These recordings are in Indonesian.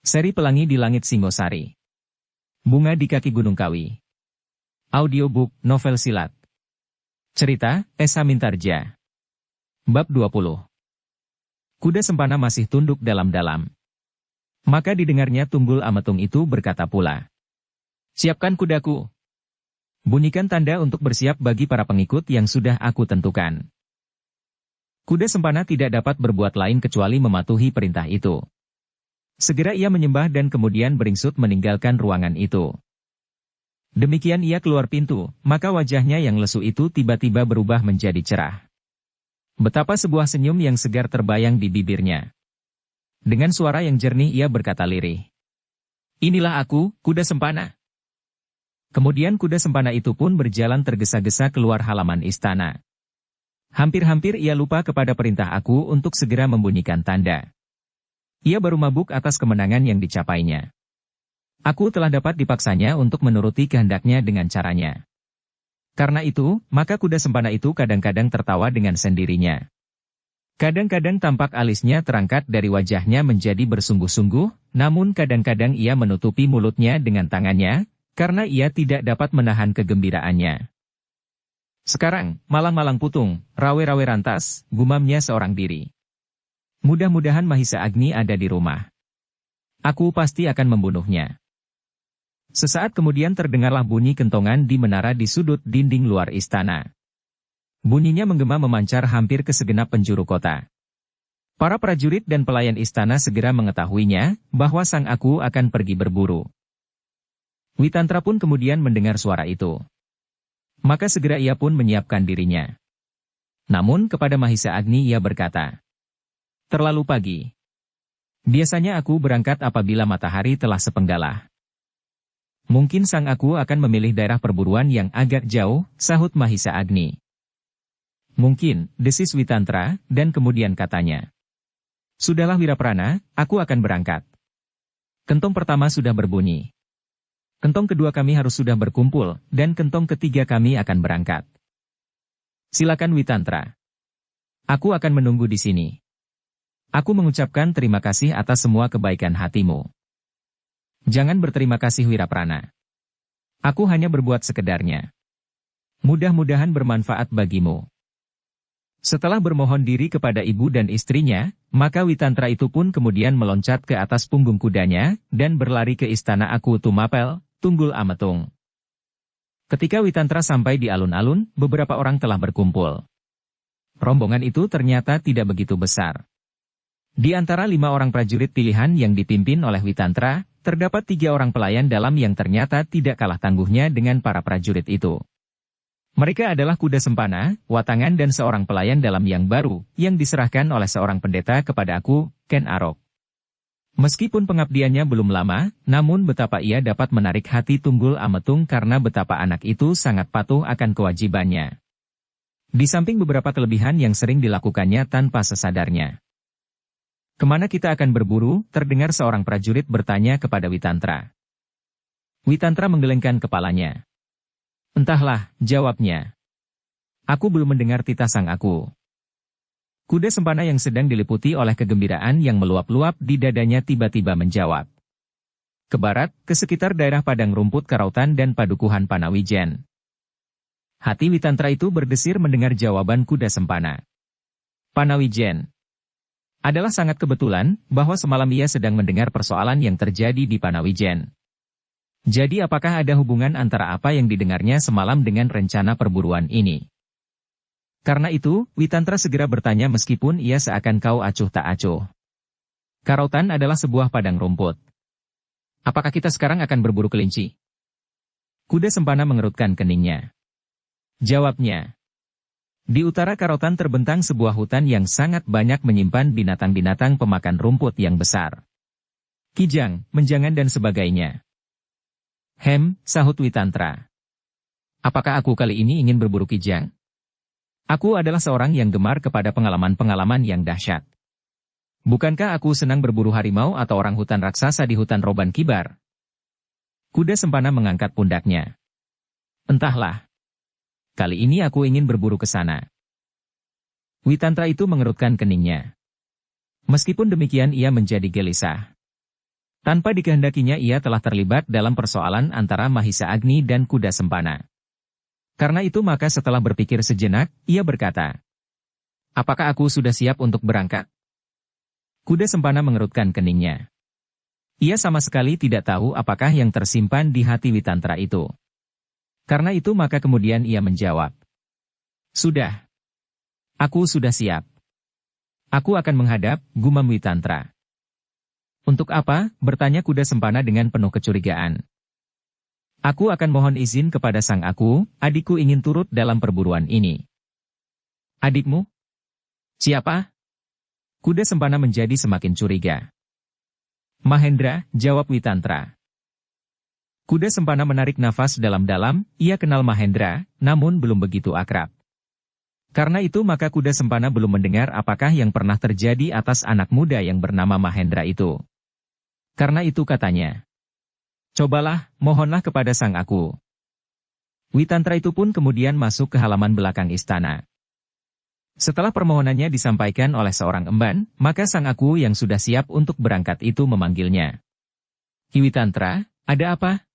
Seri Pelangi di Langit Singosari. Bunga di Kaki Gunung Kawi. Audiobook, novel silat. Cerita, Esa Mintarja. Bab 20. Kuda Sempana masih tunduk dalam-dalam. Maka didengarnya Tunggul Ametung itu berkata pula. Siapkan kudaku. Bunyikan tanda untuk bersiap bagi para pengikut yang sudah aku tentukan. Kuda Sempana tidak dapat berbuat lain kecuali mematuhi perintah itu. Segera ia menyembah dan kemudian beringsut meninggalkan ruangan itu. Demikian ia keluar pintu, maka wajahnya yang lesu itu tiba-tiba berubah menjadi cerah. Betapa sebuah senyum yang segar terbayang di bibirnya. Dengan suara yang jernih ia berkata lirih. Inilah aku, Kuda Sempana. Kemudian Kuda Sempana itu pun berjalan tergesa-gesa keluar halaman istana. Hampir-hampir ia lupa kepada perintah aku untuk segera membunyikan tanda. Ia baru mabuk atas kemenangan yang dicapainya. Aku telah dapat dipaksanya untuk menuruti kehendaknya dengan caranya. Karena itu, maka Kuda Sempana itu kadang-kadang tertawa dengan sendirinya. Kadang-kadang tampak alisnya terangkat dari wajahnya menjadi bersungguh-sungguh, namun kadang-kadang ia menutupi mulutnya dengan tangannya, karena ia tidak dapat menahan kegembiraannya. Sekarang, malang-malang putung, rawe-rawe rantas, gumamnya seorang diri. Mudah-mudahan Mahisa Agni ada di rumah. Aku pasti akan membunuhnya. Sesaat kemudian terdengarlah bunyi kentongan di menara di sudut dinding luar istana. Bunyinya menggema memancar hampir ke segenap penjuru kota. Para prajurit dan pelayan istana segera mengetahuinya, bahwa sang aku akan pergi berburu. Witantra pun kemudian mendengar suara itu. Maka segera ia pun menyiapkan dirinya. Namun kepada Mahisa Agni ia berkata, terlalu pagi. Biasanya aku berangkat apabila matahari telah sepenggalah. Mungkin sang aku akan memilih daerah perburuan yang agak jauh, sahut Mahisa Agni. Mungkin, desis Witantra, dan kemudian katanya. Sudahlah Wiraprana, aku akan berangkat. Kentong pertama sudah berbunyi. Kentong kedua kami harus sudah berkumpul, dan kentong ketiga kami akan berangkat. Silakan Witantra. Aku akan menunggu di sini. Aku mengucapkan terima kasih atas semua kebaikan hatimu. Jangan berterima kasih Wiraprana. Aku hanya berbuat sekedarnya. Mudah-mudahan bermanfaat bagimu. Setelah bermohon diri kepada ibu dan istrinya, maka Witantra itu pun kemudian meloncat ke atas punggung kudanya, dan berlari ke istana Aku Tumapel, Tunggul Ametung. Ketika Witantra sampai di alun-alun, beberapa orang telah berkumpul. Rombongan itu ternyata tidak begitu besar. Di antara 5 orang prajurit pilihan yang dipimpin oleh Witantra, terdapat 3 orang pelayan dalam yang ternyata tidak kalah tangguhnya dengan para prajurit itu. Mereka adalah Kuda Sempana, Watangan dan seorang pelayan dalam yang baru, yang diserahkan oleh seorang pendeta kepada aku, Ken Arok. Meskipun pengabdiannya belum lama, namun betapa ia dapat menarik hati Tunggul Ametung karena betapa anak itu sangat patuh akan kewajibannya. Di samping beberapa kelebihan yang sering dilakukannya tanpa sesadarnya. Kemana kita akan berburu? Terdengar seorang prajurit bertanya kepada Witantra. Witantra menggelengkan kepalanya. Entahlah, jawabnya. Aku belum mendengar titah sang aku. Kuda Sempana yang sedang diliputi oleh kegembiraan yang meluap-luap di dadanya tiba-tiba menjawab. Ke barat, ke sekitar daerah padang rumput Karautan dan Padukuhan Panawijen. Hati Witantra itu berdesir mendengar jawaban Kuda Sempana. Panawijen. Adalah sangat kebetulan, bahwa semalam ia sedang mendengar persoalan yang terjadi di Panawijen. Jadi apakah ada hubungan antara apa yang didengarnya semalam dengan rencana perburuan ini? Karena itu, Witantra segera bertanya meskipun ia seakan kau acuh tak acuh. Karautan adalah sebuah padang rumput. Apakah kita sekarang akan berburu kelinci? Kuda Sempana mengerutkan keningnya. Jawabnya. Di utara Karautan terbentang sebuah hutan yang sangat banyak menyimpan binatang-binatang pemakan rumput yang besar. Kijang, menjangan dan sebagainya. Sahut Witantra. Apakah aku kali ini ingin berburu kijang? Aku adalah seorang yang gemar kepada pengalaman-pengalaman yang dahsyat. Bukankah aku senang berburu harimau atau orang hutan raksasa di hutan Roban Kibar? Kuda Sempana mengangkat pundaknya. Entahlah. Kali ini aku ingin berburu ke sana. Witantra itu mengerutkan keningnya. Meskipun demikian ia menjadi gelisah. Tanpa dikehendakinya ia telah terlibat dalam persoalan antara Mahisa Agni dan kuda sempana. Karena itu maka setelah berpikir sejenak, ia berkata, "Apakah aku sudah siap untuk berangkat?" Kuda sempana mengerutkan keningnya. Ia sama sekali tidak tahu apakah yang tersimpan di hati Witantra itu. Karena itu maka kemudian ia menjawab, "Sudah. Aku sudah siap. Aku akan menghadap," gumam Witantra. "Untuk apa?" bertanya kuda sempana dengan penuh kecurigaan. "Aku akan mohon izin kepada sang aku, adikku ingin turut dalam perburuan ini." "Adikmu? Siapa?" Kuda sempana menjadi semakin curiga. "Mahendra," jawab Witantra. Kuda sempana menarik nafas dalam-dalam, ia kenal Mahendra, namun belum begitu akrab. Karena itu maka kuda sempana belum mendengar apakah yang pernah terjadi atas anak muda yang bernama Mahendra itu. Karena itu katanya, "Cobalah, mohonlah kepada sang aku." Witantra itu pun kemudian masuk ke halaman belakang istana. Setelah permohonannya disampaikan oleh seorang emban, maka sang aku yang sudah siap untuk berangkat itu memanggilnya. "Ki Witantra, ada apa?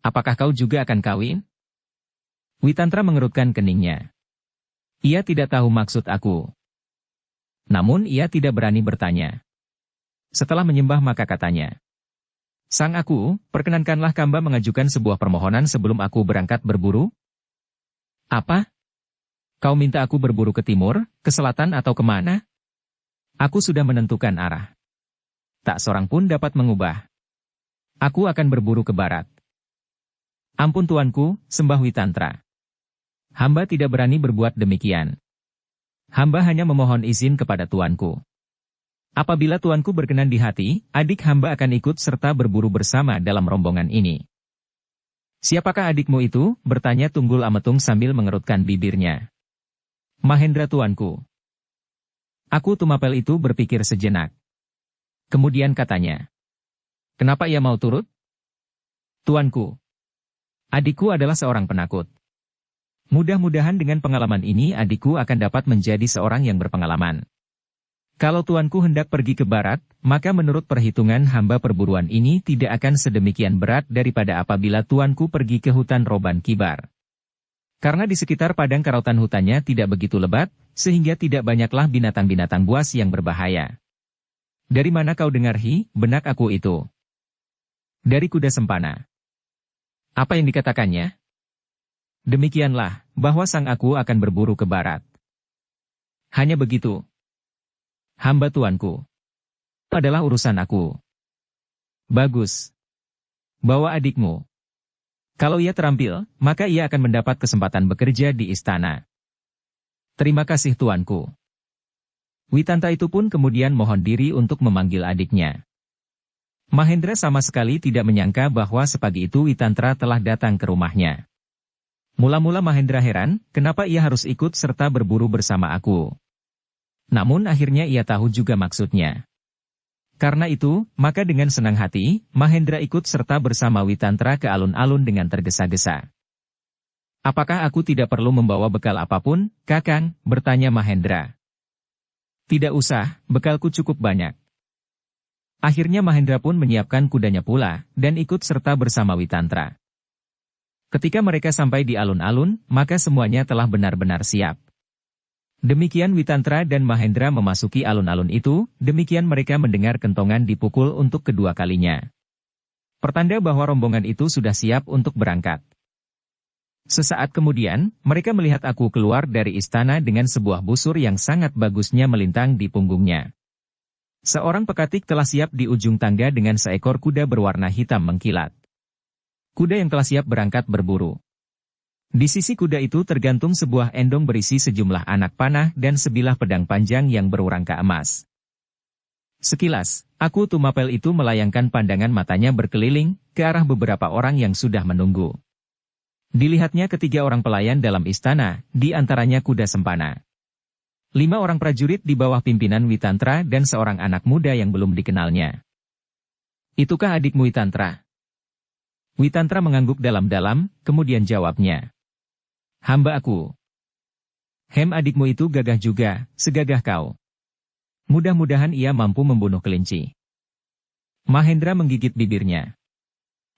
Apakah kau juga akan kawin?" Witantra mengerutkan keningnya. Ia tidak tahu maksud aku. Namun ia tidak berani bertanya. Setelah menyembah maka katanya, "Sang aku, perkenankanlah Kamba mengajukan sebuah permohonan sebelum aku berangkat berburu." "Apa? Kau minta aku berburu ke timur, ke selatan atau kemana?" "Aku sudah menentukan arah. Tak seorang pun dapat mengubah. Aku akan berburu ke barat." "Ampun tuanku," sembah Witantra. "Hamba tidak berani berbuat demikian. Hamba hanya memohon izin kepada tuanku. Apabila tuanku berkenan di hati, adik hamba akan ikut serta berburu bersama dalam rombongan ini." "Siapakah adikmu itu?" bertanya Tunggul Ametung sambil mengerutkan bibirnya. "Mahendra tuanku." Aku Tumapel itu berpikir sejenak. Kemudian katanya, "Kenapa ia mau turut?" "Tuanku, adikku adalah seorang penakut. Mudah-mudahan dengan pengalaman ini adikku akan dapat menjadi seorang yang berpengalaman. Kalau tuanku hendak pergi ke barat, maka menurut perhitungan hamba perburuan ini tidak akan sedemikian berat daripada apabila tuanku pergi ke hutan Roban Kibar. Karena di sekitar padang karautan hutannya tidak begitu lebat, sehingga tidak banyaklah binatang-binatang buas yang berbahaya." "Dari mana kau dengar benak aku itu?" "Dari kuda sempana." "Apa yang dikatakannya?" "Demikianlah, bahwa sang aku akan berburu ke barat." "Hanya begitu?" "Hamba tuanku. Adalah urusan aku." "Bagus. Bawa adikmu. Kalau ia terampil, maka ia akan mendapat kesempatan bekerja di istana." "Terima kasih tuanku." Witantra itu pun kemudian mohon diri untuk memanggil adiknya. Mahendra sama sekali tidak menyangka bahwa sepagi itu Witantra telah datang ke rumahnya. Mula-mula Mahendra heran, kenapa ia harus ikut serta berburu bersama aku. Namun akhirnya ia tahu juga maksudnya. Karena itu, maka dengan senang hati, Mahendra ikut serta bersama Witantra ke alun-alun dengan tergesa-gesa. "Apakah aku tidak perlu membawa bekal apapun, Kakang?" bertanya Mahendra. "Tidak usah, bekalku cukup banyak." Akhirnya Mahendra pun menyiapkan kudanya pula, dan ikut serta bersama Witantra. Ketika mereka sampai di alun-alun, maka semuanya telah benar-benar siap. Demikian Witantra dan Mahendra memasuki alun-alun itu, demikian mereka mendengar kentongan dipukul untuk kedua kalinya. Pertanda bahwa rombongan itu sudah siap untuk berangkat. Sesaat kemudian, mereka melihat aku keluar dari istana dengan sebuah busur yang sangat bagusnya melintang di punggungnya. Seorang pekatik telah siap di ujung tangga dengan seekor kuda berwarna hitam mengkilat. Kuda yang telah siap berangkat berburu. Di sisi kuda itu tergantung sebuah endong berisi sejumlah anak panah dan sebilah pedang panjang yang berurangka emas. Sekilas, aku Tumapel itu melayangkan pandangan matanya berkeliling ke arah beberapa orang yang sudah menunggu. Dilihatnya ketiga orang pelayan dalam istana, di antaranya kuda sempana. 5 orang prajurit di bawah pimpinan Witantra dan seorang anak muda yang belum dikenalnya. "Itukah adikmu Witantra?" Witantra mengangguk dalam-dalam, kemudian jawabnya. "Hamba aku." Adikmu itu gagah juga, segagah kau. Mudah-mudahan ia mampu membunuh kelinci." Mahendra menggigit bibirnya.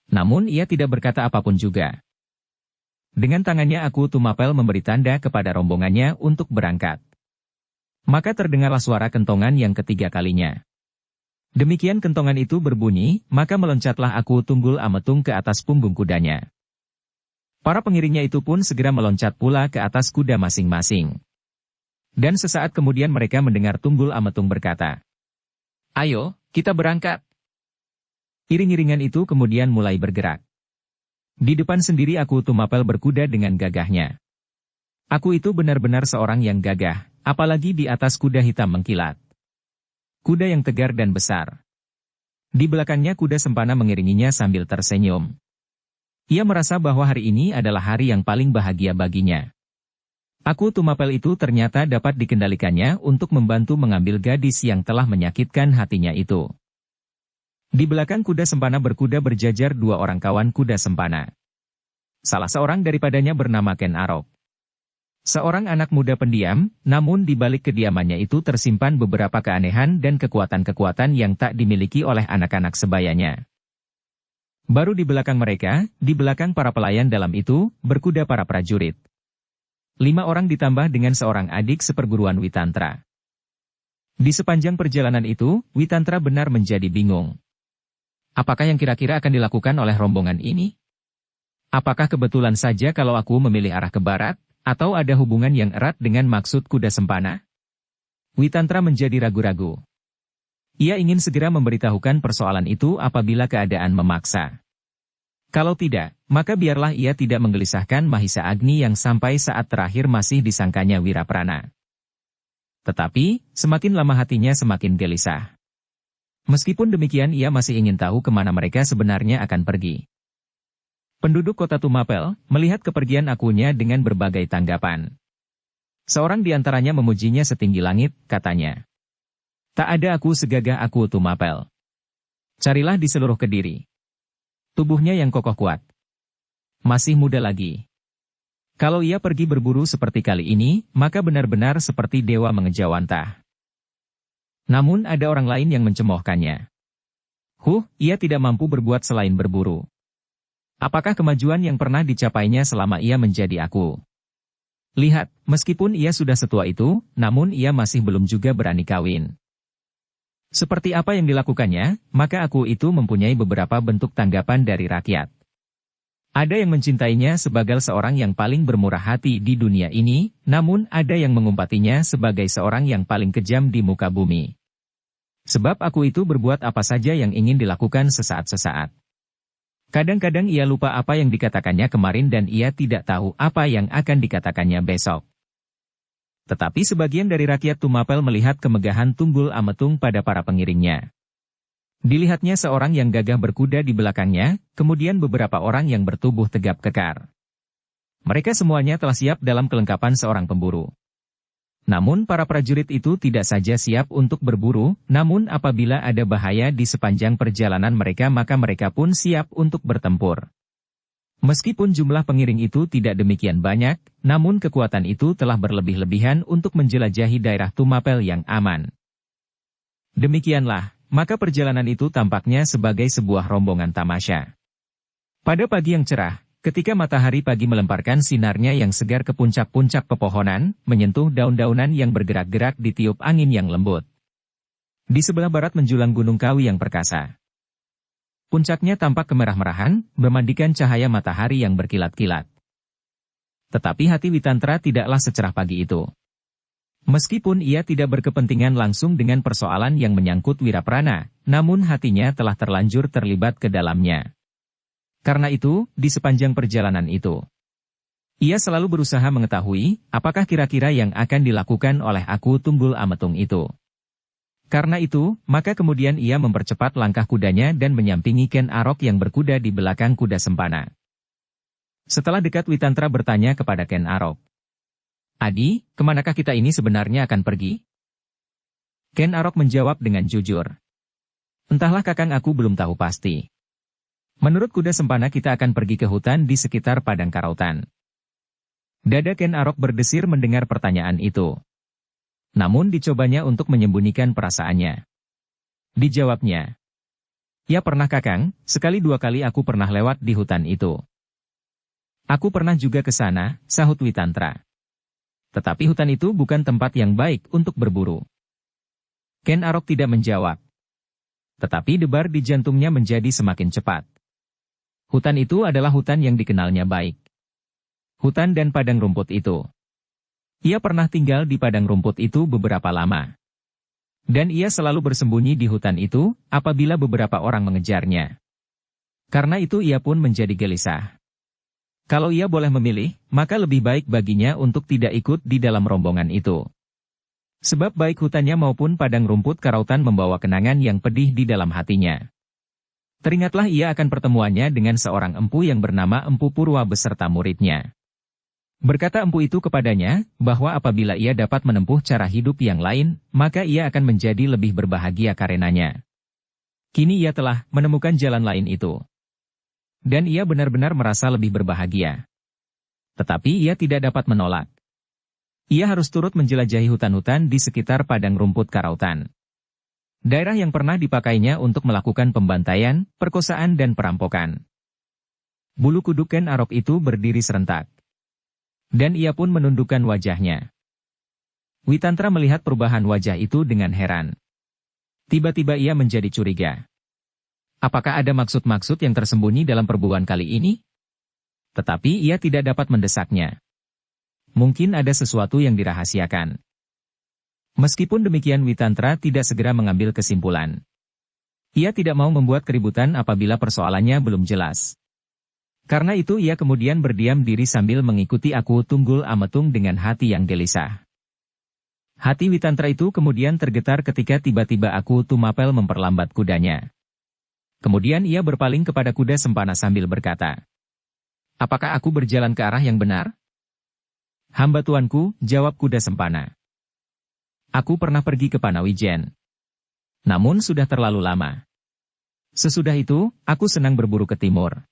Namun ia tidak berkata apapun juga. Dengan tangannya Aku Tumapel memberi tanda kepada rombongannya untuk berangkat. Maka terdengarlah suara kentongan yang ketiga kalinya. Demikian kentongan itu berbunyi, maka meloncatlah Aku Tunggul Ametung ke atas punggung kudanya. Para pengiringnya itu pun segera meloncat pula ke atas kuda masing-masing. Dan sesaat kemudian mereka mendengar Tunggul Ametung berkata, "Ayo, kita berangkat." Iring-iringan itu kemudian mulai bergerak. Di depan sendiri Aku Tumapel berkuda dengan gagahnya. Aku itu benar-benar seorang yang gagah, apalagi di atas kuda hitam mengkilat. Kuda yang tegar dan besar. Di belakangnya kuda sempana mengiringinya sambil tersenyum. Ia merasa bahwa hari ini adalah hari yang paling bahagia baginya. Aku Tumapel itu ternyata dapat dikendalikannya untuk membantu mengambil gadis yang telah menyakitkan hatinya itu. Di belakang kuda sempana berkuda berjajar dua orang kawan kuda sempana. Salah seorang daripadanya bernama Ken Arok. Seorang anak muda pendiam, namun di balik kediamannya itu tersimpan beberapa keanehan dan kekuatan-kekuatan yang tak dimiliki oleh anak-anak sebayanya. Baru di belakang mereka, di belakang para pelayan dalam itu, berkuda para prajurit. 5 orang ditambah dengan seorang adik seperguruan Witantra. Di sepanjang perjalanan itu, Witantra benar menjadi bingung. Apakah yang kira-kira akan dilakukan oleh rombongan ini? Apakah kebetulan saja kalau aku memilih arah ke barat? Atau ada hubungan yang erat dengan maksud kuda sempana? Witantra menjadi ragu-ragu. Ia ingin segera memberitahukan persoalan itu apabila keadaan memaksa. Kalau tidak, maka biarlah ia tidak menggelisahkan Mahisa Agni yang sampai saat terakhir masih disangkanya Wiraprana. Tetapi, semakin lama hatinya semakin gelisah. Meskipun demikian ia masih ingin tahu kemana mereka sebenarnya akan pergi. Penduduk kota Tumapel melihat kepergian Akunya dengan berbagai tanggapan. Seorang di antaranya memujinya setinggi langit, katanya. Tak ada aku segagah Aku Tumapel. Carilah di seluruh Kediri. Tubuhnya yang kokoh kuat. Masih muda lagi. Kalau ia pergi berburu seperti kali ini, maka benar-benar seperti dewa mengejawantah. Namun ada orang lain yang mencemoohkannya. Ia tidak mampu berbuat selain berburu. Apakah kemajuan yang pernah dicapainya selama ia menjadi Aku? Lihat, meskipun ia sudah setua itu, namun ia masih belum juga berani kawin. Seperti apa yang dilakukannya, maka Aku itu mempunyai beberapa bentuk tanggapan dari rakyat. Ada yang mencintainya sebagai seorang yang paling bermurah hati di dunia ini, namun ada yang mengumpatinya sebagai seorang yang paling kejam di muka bumi. Sebab Aku itu berbuat apa saja yang ingin dilakukan sesaat-sesaat. Kadang-kadang ia lupa apa yang dikatakannya kemarin dan ia tidak tahu apa yang akan dikatakannya besok. Tetapi sebagian dari rakyat Tumapel melihat kemegahan Tunggul Ametung pada para pengiringnya. Dilihatnya seorang yang gagah berkuda di belakangnya, kemudian beberapa orang yang bertubuh tegap kekar. Mereka semuanya telah siap dalam kelengkapan seorang pemburu. Namun para prajurit itu tidak saja siap untuk berburu, namun apabila ada bahaya di sepanjang perjalanan mereka maka mereka pun siap untuk bertempur. Meskipun jumlah pengiring itu tidak demikian banyak, namun kekuatan itu telah berlebih-lebihan untuk menjelajahi daerah Tumapel yang aman. Demikianlah, maka perjalanan itu tampaknya sebagai sebuah rombongan tamasya. Pada pagi yang cerah, ketika matahari pagi melemparkan sinarnya yang segar ke puncak-puncak pepohonan, menyentuh daun-daunan yang bergerak-gerak ditiup angin yang lembut. Di sebelah barat menjulang Gunung Kawi yang perkasa. Puncaknya tampak kemerah-merahan, memandikan cahaya matahari yang berkilat-kilat. Tetapi hati Witantra tidaklah secerah pagi itu. Meskipun ia tidak berkepentingan langsung dengan persoalan yang menyangkut Wiraprana, namun hatinya telah terlanjur terlibat ke dalamnya. Karena itu, di sepanjang perjalanan itu, ia selalu berusaha mengetahui, apakah kira-kira yang akan dilakukan oleh Aku Tunggul Ametung itu. Karena itu, maka kemudian ia mempercepat langkah kudanya dan menyampingi Ken Arok yang berkuda di belakang kuda sempana. Setelah dekat Witantra bertanya kepada Ken Arok. Adi, kemanakah kita ini sebenarnya akan pergi? Ken Arok menjawab dengan jujur. Entahlah kakang, aku belum tahu pasti. Menurut kuda sempana kita akan pergi ke hutan di sekitar padang karautan. Dada Ken Arok berdesir mendengar pertanyaan itu. Namun dicobanya untuk menyembunyikan perasaannya. Dijawabnya. Ya pernah Kakang, sekali dua kali aku pernah lewat di hutan itu. Aku pernah juga ke sana, sahut Witantra. Tetapi hutan itu bukan tempat yang baik untuk berburu. Ken Arok tidak menjawab. Tetapi debar di jantungnya menjadi semakin cepat. Hutan itu adalah hutan yang dikenalnya baik. Hutan dan padang rumput itu. Ia pernah tinggal di padang rumput itu beberapa lama. Dan ia selalu bersembunyi di hutan itu, apabila beberapa orang mengejarnya. Karena itu ia pun menjadi gelisah. Kalau ia boleh memilih, maka lebih baik baginya untuk tidak ikut di dalam rombongan itu. Sebab baik hutannya maupun padang rumput karautan membawa kenangan yang pedih di dalam hatinya. Teringatlah ia akan pertemuannya dengan seorang empu yang bernama Empu Purwa beserta muridnya. Berkata empu itu kepadanya, bahwa apabila ia dapat menempuh cara hidup yang lain, maka ia akan menjadi lebih berbahagia karenanya. Kini ia telah menemukan jalan lain itu. Dan ia benar-benar merasa lebih berbahagia. Tetapi ia tidak dapat menolak. Ia harus turut menjelajahi hutan-hutan di sekitar padang rumput karautan. Daerah yang pernah dipakainya untuk melakukan pembantaian, perkosaan dan perampokan. Bulu kuduk Ken Arok itu berdiri serentak. Dan ia pun menundukkan wajahnya. Witantra melihat perubahan wajah itu dengan heran. Tiba-tiba ia menjadi curiga. Apakah ada maksud-maksud yang tersembunyi dalam perburuan kali ini? Tetapi ia tidak dapat mendesaknya. Mungkin ada sesuatu yang dirahasiakan. Meskipun demikian Witantra tidak segera mengambil kesimpulan. Ia tidak mau membuat keributan apabila persoalannya belum jelas. Karena itu ia kemudian berdiam diri sambil mengikuti Aku Tunggul Ametung dengan hati yang gelisah. Hati Witantra itu kemudian tergetar ketika tiba-tiba Aku Tumapel memperlambat kudanya. Kemudian ia berpaling kepada kuda Sempana sambil berkata, "Apakah aku berjalan ke arah yang benar?" "Hamba tuanku," jawab kuda Sempana. "Aku pernah pergi ke Panawijen. Namun sudah terlalu lama. Sesudah itu, aku senang berburu ke timur.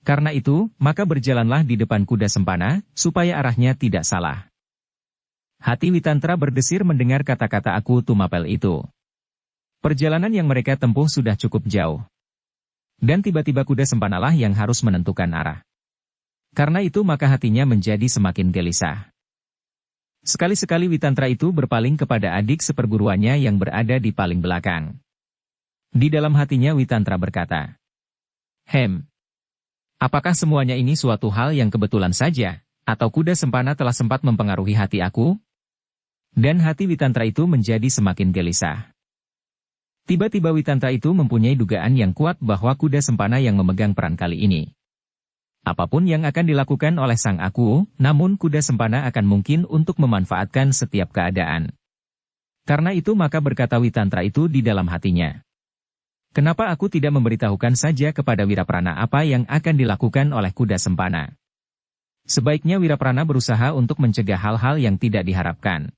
Karena itu, maka berjalanlah di depan kuda Sempana, supaya arahnya tidak salah." Hati Witantra berdesir mendengar kata-kata Aku Tumapel itu. Perjalanan yang mereka tempuh sudah cukup jauh. Dan tiba-tiba kuda Sempanalah yang harus menentukan arah. Karena itu maka hatinya menjadi semakin gelisah. Sekali-sekali Witantra itu berpaling kepada adik seperguruannya yang berada di paling belakang. Di dalam hatinya Witantra berkata, apakah semuanya ini suatu hal yang kebetulan saja, atau kuda Sempana telah sempat mempengaruhi hati aku?" Dan hati Witantra itu menjadi semakin gelisah. Tiba-tiba Witantra itu mempunyai dugaan yang kuat bahwa kuda Sempana yang memegang peran kali ini. Apapun yang akan dilakukan oleh sang Aku, namun kuda Sempana akan mungkin untuk memanfaatkan setiap keadaan. Karena itu maka berkata Witantra itu di dalam hatinya. Kenapa aku tidak memberitahukan saja kepada Wiraprana apa yang akan dilakukan oleh kuda Sempana? Sebaiknya Wiraprana berusaha untuk mencegah hal-hal yang tidak diharapkan.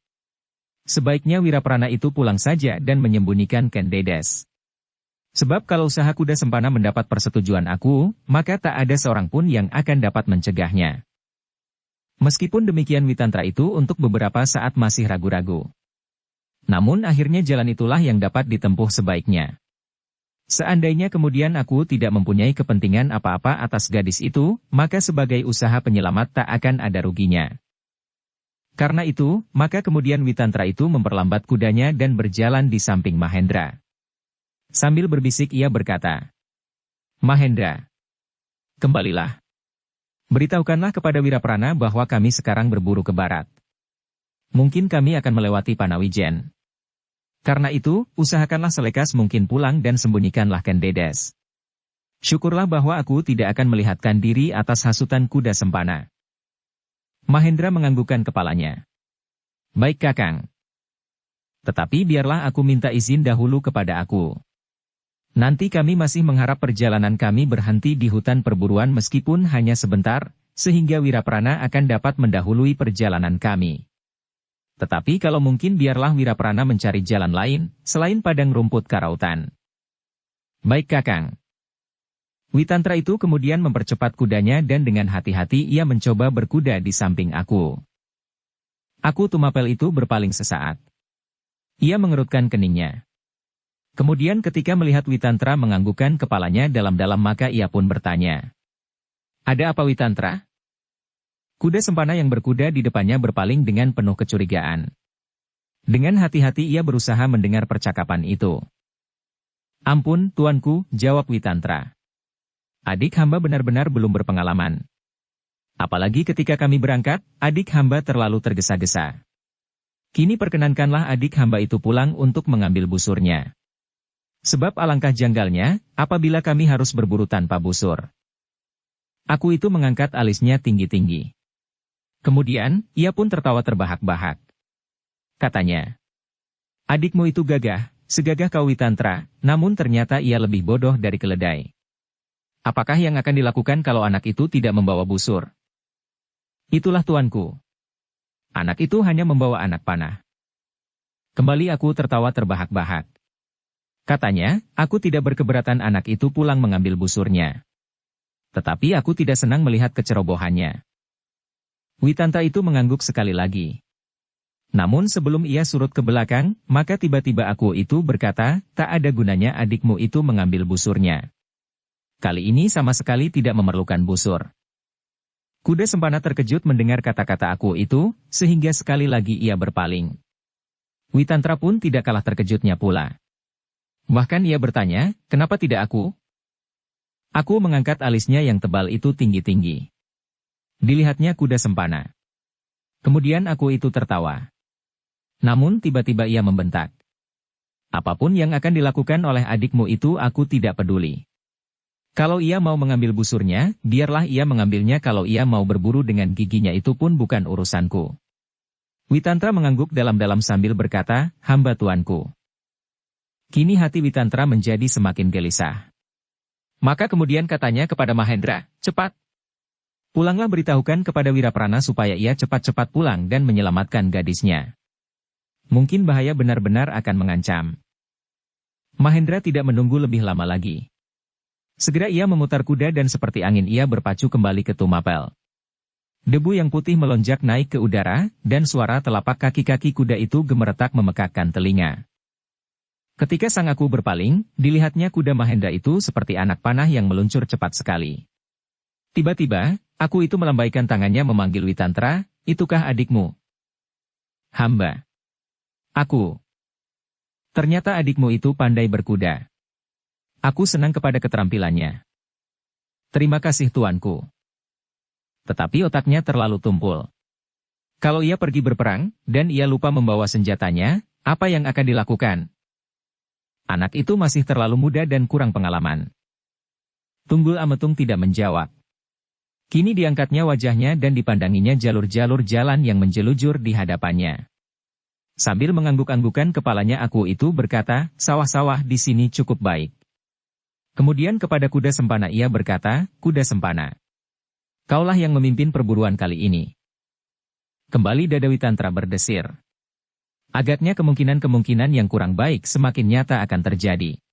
Sebaiknya Wiraprana itu pulang saja dan menyembunyikan Ken Dedes. Sebab kalau usaha kuda Sempana mendapat persetujuan aku, maka tak ada seorang pun yang akan dapat mencegahnya. Meskipun demikian Witantra itu untuk beberapa saat masih ragu-ragu. Namun akhirnya jalan itulah yang dapat ditempuh sebaiknya. Seandainya kemudian aku tidak mempunyai kepentingan apa-apa atas gadis itu, maka sebagai usaha penyelamat tak akan ada ruginya. Karena itu, maka kemudian Witantra itu memperlambat kudanya dan berjalan di samping Mahendra. Sambil berbisik ia berkata, "Mahendra, kembalilah. Beritahukanlah kepada Wiraprana bahwa kami sekarang berburu ke barat. Mungkin kami akan melewati Panawijen. Karena itu, usahakanlah selekas mungkin pulang dan sembunyikanlah Ken Dedes. Syukurlah bahwa aku tidak akan melihatkan diri atas hasutan kuda Sempana." Mahendra menganggukkan kepalanya. "Baik Kakang. Tetapi biarlah aku minta izin dahulu kepada aku. Nanti kami masih mengharap perjalanan kami berhenti di hutan perburuan meskipun hanya sebentar, sehingga Wiraprana akan dapat mendahului perjalanan kami. Tetapi kalau mungkin biarlah Wiraprana mencari jalan lain, selain padang rumput karautan." "Baik Kakang." Witantra itu kemudian mempercepat kudanya dan dengan hati-hati ia mencoba berkuda di samping Aku. Aku Tumapel itu berpaling sesaat. Ia mengerutkan keningnya. Kemudian ketika melihat Witantra menganggukkan kepalanya dalam-dalam maka ia pun bertanya. Ada apa Witantra? Kuda sempana yang berkuda di depannya berpaling dengan penuh kecurigaan. Dengan hati-hati ia berusaha mendengar percakapan itu. Ampun, tuanku, jawab Witantra. Adik hamba benar-benar belum berpengalaman. Apalagi ketika kami berangkat, adik hamba terlalu tergesa-gesa. Kini perkenankanlah adik hamba itu pulang untuk mengambil busurnya. Sebab alangkah janggalnya, apabila kami harus berburu tanpa busur. Aku itu mengangkat alisnya tinggi-tinggi. Kemudian, ia pun tertawa terbahak-bahak. Katanya, adikmu itu gagah, segagah kau Witantra, namun ternyata ia lebih bodoh dari keledai. Apakah yang akan dilakukan kalau anak itu tidak membawa busur? Itulah tuanku. Anak itu hanya membawa anak panah. Kembali aku tertawa terbahak-bahak. Katanya, aku tidak berkeberatan anak itu pulang mengambil busurnya. Tetapi aku tidak senang melihat kecerobohannya. Witantra itu mengangguk sekali lagi. Namun sebelum ia surut ke belakang, maka tiba-tiba aku itu berkata, tak ada gunanya adikmu itu mengambil busurnya. Kali ini sama sekali tidak memerlukan busur. Kuda sempana terkejut mendengar kata-kata aku itu, sehingga sekali lagi ia berpaling. Witantra pun tidak kalah terkejutnya pula. Bahkan ia bertanya, kenapa tidak aku? Aku mengangkat alisnya yang tebal itu tinggi-tinggi. Dilihatnya kuda sempana. Kemudian aku itu tertawa. Namun tiba-tiba ia membentak. Apapun yang akan dilakukan oleh adikmu itu aku tidak peduli. Kalau ia mau mengambil busurnya, biarlah ia mengambilnya kalau ia mau berburu dengan giginya itu pun bukan urusanku. Witantra mengangguk dalam-dalam sambil berkata, hamba tuanku. Kini hati Witantra menjadi semakin gelisah. Maka kemudian katanya kepada Mahendra, cepat. Pulanglah beritahukan kepada Wiraprana supaya ia cepat-cepat pulang dan menyelamatkan gadisnya. Mungkin bahaya benar-benar akan mengancam. Mahendra tidak menunggu lebih lama lagi. Segera ia memutar kuda dan seperti angin ia berpacu kembali ke Tumapel. Debu yang putih melonjak naik ke udara, dan suara telapak kaki-kaki kuda itu gemeretak memekakkan telinga. Ketika sang aku berpaling, dilihatnya kuda Mahendra itu seperti anak panah yang meluncur cepat sekali. Tiba-tiba, aku itu melambaikan tangannya memanggil Witantra, itukah adikmu? Hamba. Aku. Ternyata adikmu itu pandai berkuda. Aku senang kepada keterampilannya. Terima kasih tuanku. Tetapi otaknya terlalu tumpul. Kalau ia pergi berperang, dan ia lupa membawa senjatanya, apa yang akan dilakukan? Anak itu masih terlalu muda dan kurang pengalaman. Tunggul Ametung tidak menjawab. Kini diangkatnya wajahnya dan dipandanginya jalur-jalur jalan yang menjelujur di hadapannya. Sambil mengangguk-anggukan kepalanya aku itu berkata, sawah-sawah di sini cukup baik. Kemudian kepada kuda sempana ia berkata, kuda sempana. Kaulah yang memimpin perburuan kali ini. Kembali dada Witantra berdesir. Agaknya kemungkinan-kemungkinan yang kurang baik semakin nyata akan terjadi.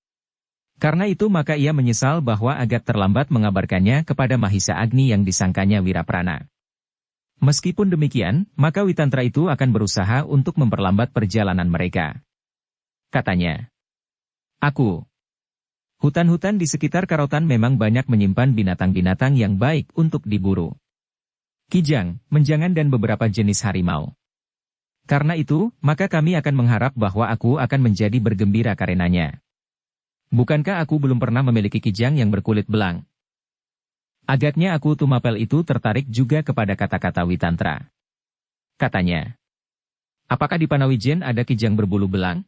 Karena itu maka ia menyesal bahwa agak terlambat mengabarkannya kepada Mahisa Agni yang disangkanya Wiraprana. Meskipun demikian, maka Witantra itu akan berusaha untuk memperlambat perjalanan mereka. Katanya, hutan-hutan di sekitar Karautan memang banyak menyimpan binatang-binatang yang baik untuk diburu. Kijang, menjangan dan beberapa jenis harimau. Karena itu, maka kami akan mengharap bahwa aku akan menjadi bergembira karenanya. Bukankah aku belum pernah memiliki kijang yang berkulit belang? Agaknya aku Tumapel itu tertarik juga kepada kata-kata Witantra. Katanya, apakah di Panawijen ada kijang berbulu belang?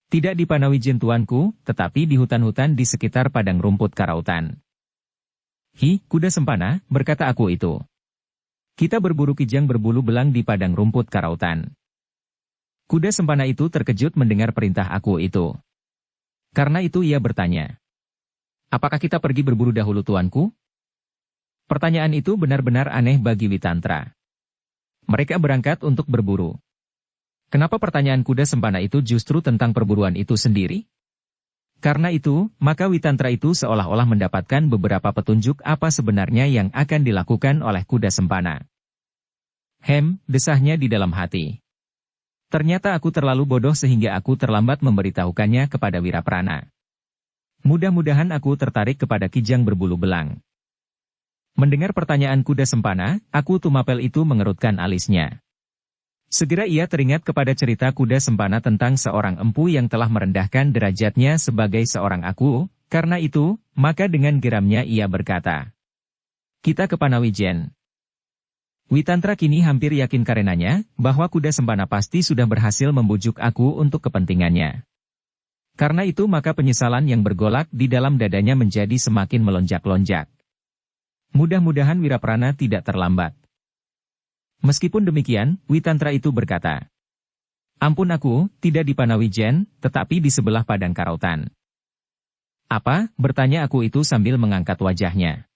Tidak di Panawijen tuanku, tetapi di hutan-hutan di sekitar padang rumput Karautan. Hi, kuda sempana, berkata aku itu. Kita berburu kijang berbulu belang di padang rumput Karautan. Kuda sempana itu terkejut mendengar perintah aku itu. Karena itu ia bertanya, apakah kita pergi berburu dahulu tuanku? Pertanyaan itu benar-benar aneh bagi Witantra. Mereka berangkat untuk berburu. Kenapa pertanyaan kuda sempana itu justru tentang perburuan itu sendiri? Karena itu, maka Witantra itu seolah-olah mendapatkan beberapa petunjuk apa sebenarnya yang akan dilakukan oleh kuda sempana. Desahnya di dalam hati. Ternyata aku terlalu bodoh sehingga aku terlambat memberitahukannya kepada Wiraprana. Mudah-mudahan aku tertarik kepada kijang berbulu belang. Mendengar pertanyaan kuda sempana, aku Tumapel itu mengerutkan alisnya. Segera ia teringat kepada cerita kuda sempana tentang seorang empu yang telah merendahkan derajatnya sebagai seorang aku, karena itu, maka dengan geramnya ia berkata, "Kita ke Panawijen." Witantra kini hampir yakin karenanya, bahwa kuda sempana pasti sudah berhasil membujuk aku untuk kepentingannya. Karena itu maka penyesalan yang bergolak di dalam dadanya menjadi semakin melonjak-lonjak. Mudah-mudahan Wiraprana tidak terlambat. Meskipun demikian, Witantra itu berkata, "Ampun aku, tidak di Panawijen, tetapi di sebelah Padang Karautan." "Apa?" bertanya aku itu sambil mengangkat wajahnya.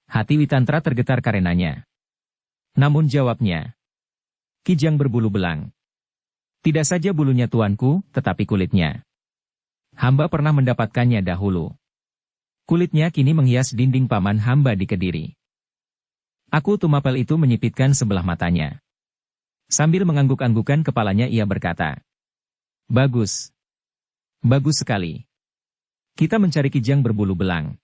Hati Witantra tergetar karenanya. Namun jawabnya, "Kijang berbulu belang. Tidak saja bulunya tuanku, tetapi kulitnya. Hamba pernah mendapatkannya dahulu. Kulitnya kini menghias dinding paman hamba di Kediri." Aku Tumapel itu menyipitkan sebelah matanya. Sambil mengangguk-anggukan kepalanya ia berkata, "Bagus. Bagus sekali. Kita mencari kijang berbulu belang.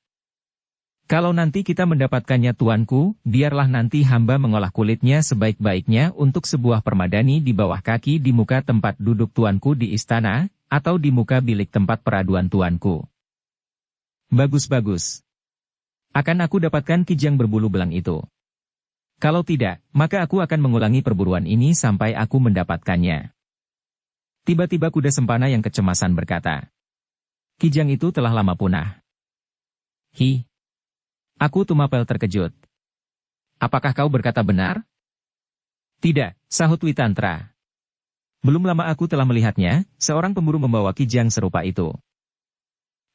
Kalau nanti kita mendapatkannya tuanku, biarlah nanti hamba mengolah kulitnya sebaik-baiknya untuk sebuah permadani di bawah kaki di muka tempat duduk tuanku di istana, atau di muka bilik tempat peraduan tuanku. Bagus-bagus. Akan aku dapatkan kijang berbulu belang itu. Kalau tidak, maka aku akan mengulangi perburuan ini sampai aku mendapatkannya." Tiba-tiba kuda sempana yang kecemasan berkata, "Kijang itu telah lama punah." "Hi." Aku Tumapel terkejut. "Apakah kau berkata benar?" "Tidak," sahut Witantra. "Belum lama aku telah melihatnya, seorang pemburu membawa kijang serupa itu.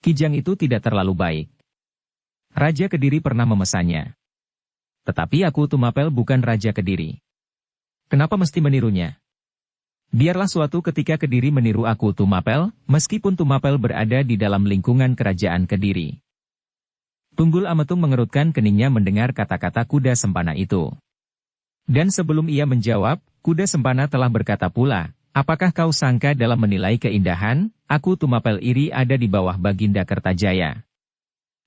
Kijang itu tidak terlalu baik. Raja Kediri pernah memesannya. Tetapi aku Tumapel bukan Raja Kediri. Kenapa mesti menirunya? Biarlah suatu ketika Kediri meniru aku Tumapel, meskipun Tumapel berada di dalam lingkungan kerajaan Kediri." Tunggul Ametung mengerutkan keningnya mendengar kata-kata kuda sempana itu. Dan sebelum ia menjawab, kuda sempana telah berkata pula, "Apakah kau sangka dalam menilai keindahan, aku Tumapel iri ada di bawah Baginda Kertajaya?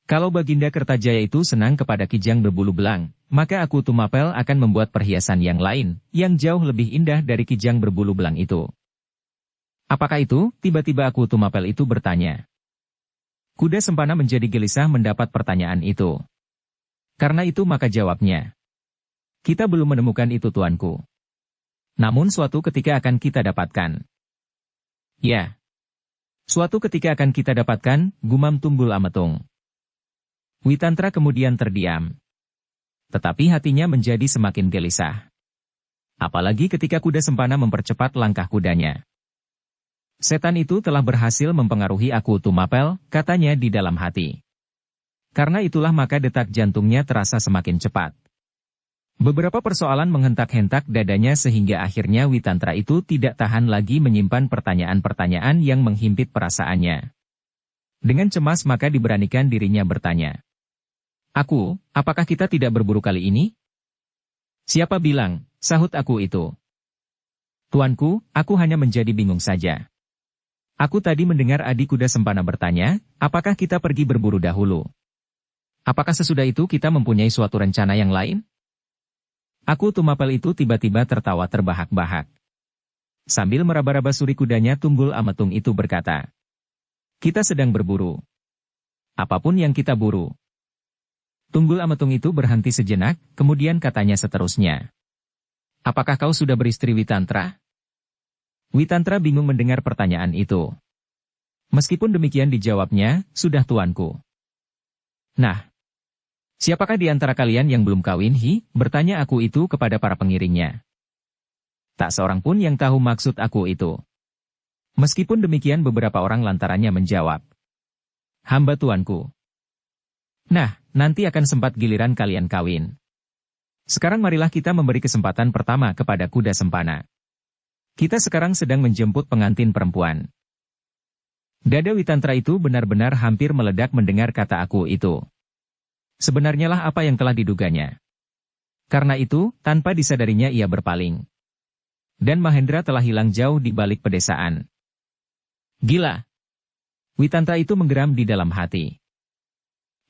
Kalau Baginda Kertajaya itu senang kepada kijang berbulu belang, maka aku Tumapel akan membuat perhiasan yang lain, yang jauh lebih indah dari kijang berbulu belang itu." "Apakah itu?" tiba-tiba aku Tumapel itu bertanya. Kuda sempana menjadi gelisah mendapat pertanyaan itu. Karena itu maka jawabnya, "Kita belum menemukan itu tuanku. Namun suatu ketika akan kita dapatkan." "Ya. Suatu ketika akan kita dapatkan," gumam Tunggul Ametung. Witantra kemudian terdiam. Tetapi hatinya menjadi semakin gelisah. Apalagi ketika kuda sempana mempercepat langkah kudanya. "Setan itu telah berhasil mempengaruhi aku Tumapel," katanya di dalam hati. Karena itulah maka detak jantungnya terasa semakin cepat. Beberapa persoalan menghentak-hentak dadanya sehingga akhirnya Witantra itu tidak tahan lagi menyimpan pertanyaan-pertanyaan yang menghimpit perasaannya. Dengan cemas maka diberanikan dirinya bertanya, "Aku, apakah kita tidak berburu kali ini?" "Siapa bilang?" sahut aku itu. "Tuanku, aku hanya menjadi bingung saja. Aku tadi mendengar adik kuda sempana bertanya, apakah kita pergi berburu dahulu? Apakah sesudah itu kita mempunyai suatu rencana yang lain?" Aku Tumapel itu tiba-tiba tertawa terbahak-bahak. Sambil meraba-raba suri kudanya Tunggul Ametung itu berkata, "Kita sedang berburu. Apapun yang kita buru." Tunggul Ametung itu berhenti sejenak, kemudian katanya seterusnya, "Apakah kau sudah beristri Witantra?" Witantra bingung mendengar pertanyaan itu. Meskipun demikian dijawabnya, "Sudah tuanku." "Nah, siapakah di antara kalian yang belum kawin bertanya aku itu kepada para pengiringnya. Tak seorang pun yang tahu maksud aku itu. Meskipun demikian beberapa orang lantarannya menjawab, "Hamba tuanku." "Nah, nanti akan sempat giliran kalian kawin. Sekarang marilah kita memberi kesempatan pertama kepada kuda sempana. Kita sekarang sedang menjemput pengantin perempuan." Dada Witantra itu benar-benar hampir meledak mendengar kata aku itu. Sebenarnya lah apa yang telah diduganya. Karena itu, tanpa disadarinya ia berpaling. Dan Mahendra telah hilang jauh di balik pedesaan. Gila! Witantra itu menggeram di dalam hati.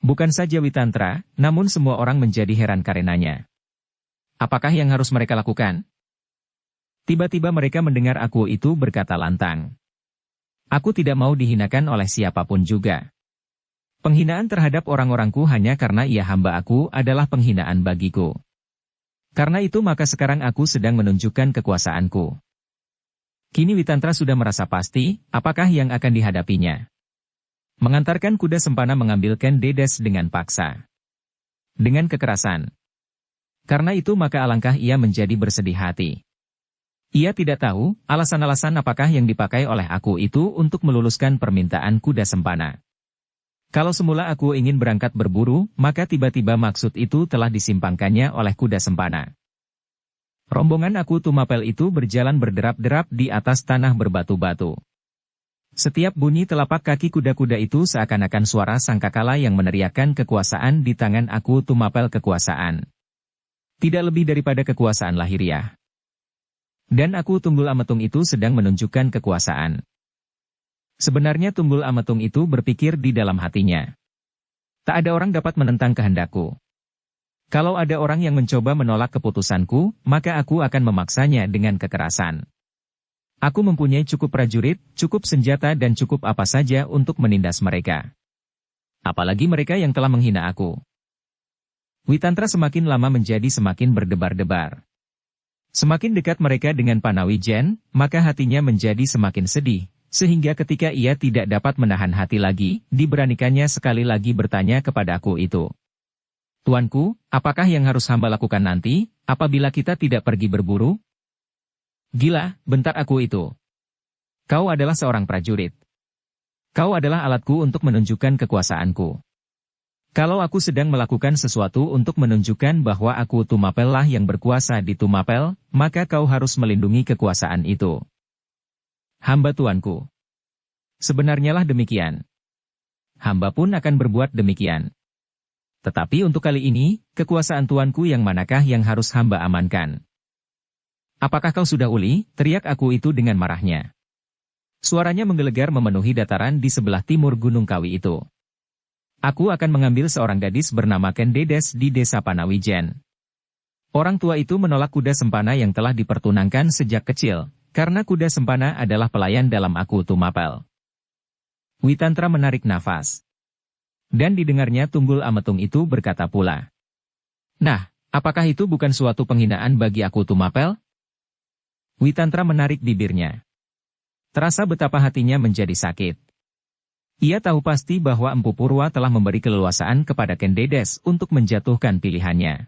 Bukan saja Witantra, namun semua orang menjadi heran karenanya. Apakah yang harus mereka lakukan? Tiba-tiba mereka mendengar aku itu berkata lantang. Aku tidak mau dihinakan oleh siapapun juga. Penghinaan terhadap orang-orangku hanya karena ia hamba aku adalah penghinaan bagiku. Karena itu maka sekarang aku sedang menunjukkan kekuasaanku. Kini Witantra sudah merasa pasti, apakah yang akan dihadapinya. Mengantarkan kuda sempana mengambilkan Dedes dengan paksa. Dengan kekerasan. Karena itu maka alangkah ia menjadi bersedih hati. Ia tidak tahu, alasan-alasan apakah yang dipakai oleh aku itu untuk meluluskan permintaan kuda sempana. Kalau semula aku ingin berangkat berburu, maka tiba-tiba maksud itu telah disimpangkannya oleh kuda sempana. Rombongan aku Tumapel itu berjalan berderap-derap di atas tanah berbatu-batu. Setiap bunyi telapak kaki kuda-kuda itu seakan-akan suara sangkakala yang meneriakkan kekuasaan di tangan aku Tumapel kekuasaan. Tidak lebih daripada kekuasaan lahiriah. Dan aku Tunggul Ametung itu sedang menunjukkan kekuasaan. Sebenarnya Tunggul Ametung itu berpikir di dalam hatinya. Tak ada orang dapat menentang kehendakku. Kalau ada orang yang mencoba menolak keputusanku, maka aku akan memaksanya dengan kekerasan. Aku mempunyai cukup prajurit, cukup senjata dan cukup apa saja untuk menindas mereka. Apalagi mereka yang telah menghina aku. Witantra semakin lama menjadi semakin berdebar-debar. Semakin dekat mereka dengan Panawijen, maka hatinya menjadi semakin sedih. Sehingga ketika ia tidak dapat menahan hati lagi, diberanikannya sekali lagi bertanya kepada aku itu. Tuanku, apakah yang harus hamba lakukan nanti, apabila kita tidak pergi berburu? Gila, bentar aku itu. Kau adalah seorang prajurit. Kau adalah alatku untuk menunjukkan kekuasaanku. Kalau aku sedang melakukan sesuatu untuk menunjukkan bahwa aku Tumapel lah yang berkuasa di Tumapel, maka kau harus melindungi kekuasaan itu. Hamba tuanku. Sebenarnya lah demikian. Hamba pun akan berbuat demikian. Tetapi untuk kali ini, kekuasaan tuanku yang manakah yang harus hamba amankan? Apakah kau sudah uli? Teriak aku itu dengan marahnya. Suaranya menggelegar memenuhi dataran di sebelah timur Gunung Kawi itu. Aku akan mengambil seorang gadis bernama Kendedes di desa Panawijen. Orang tua itu menolak kuda sempana yang telah dipertunangkan sejak kecil. Karena kuda sempana adalah pelayan dalam aku Tumapel. Witantra menarik nafas. Dan didengarnya Tunggul Ametung itu berkata pula. Nah, apakah itu bukan suatu penghinaan bagi aku Tumapel? Witantra menarik bibirnya. Terasa betapa hatinya menjadi sakit. Ia tahu pasti bahwa Empu Purwa telah memberi keleluasaan kepada Kendedes untuk menjatuhkan pilihannya.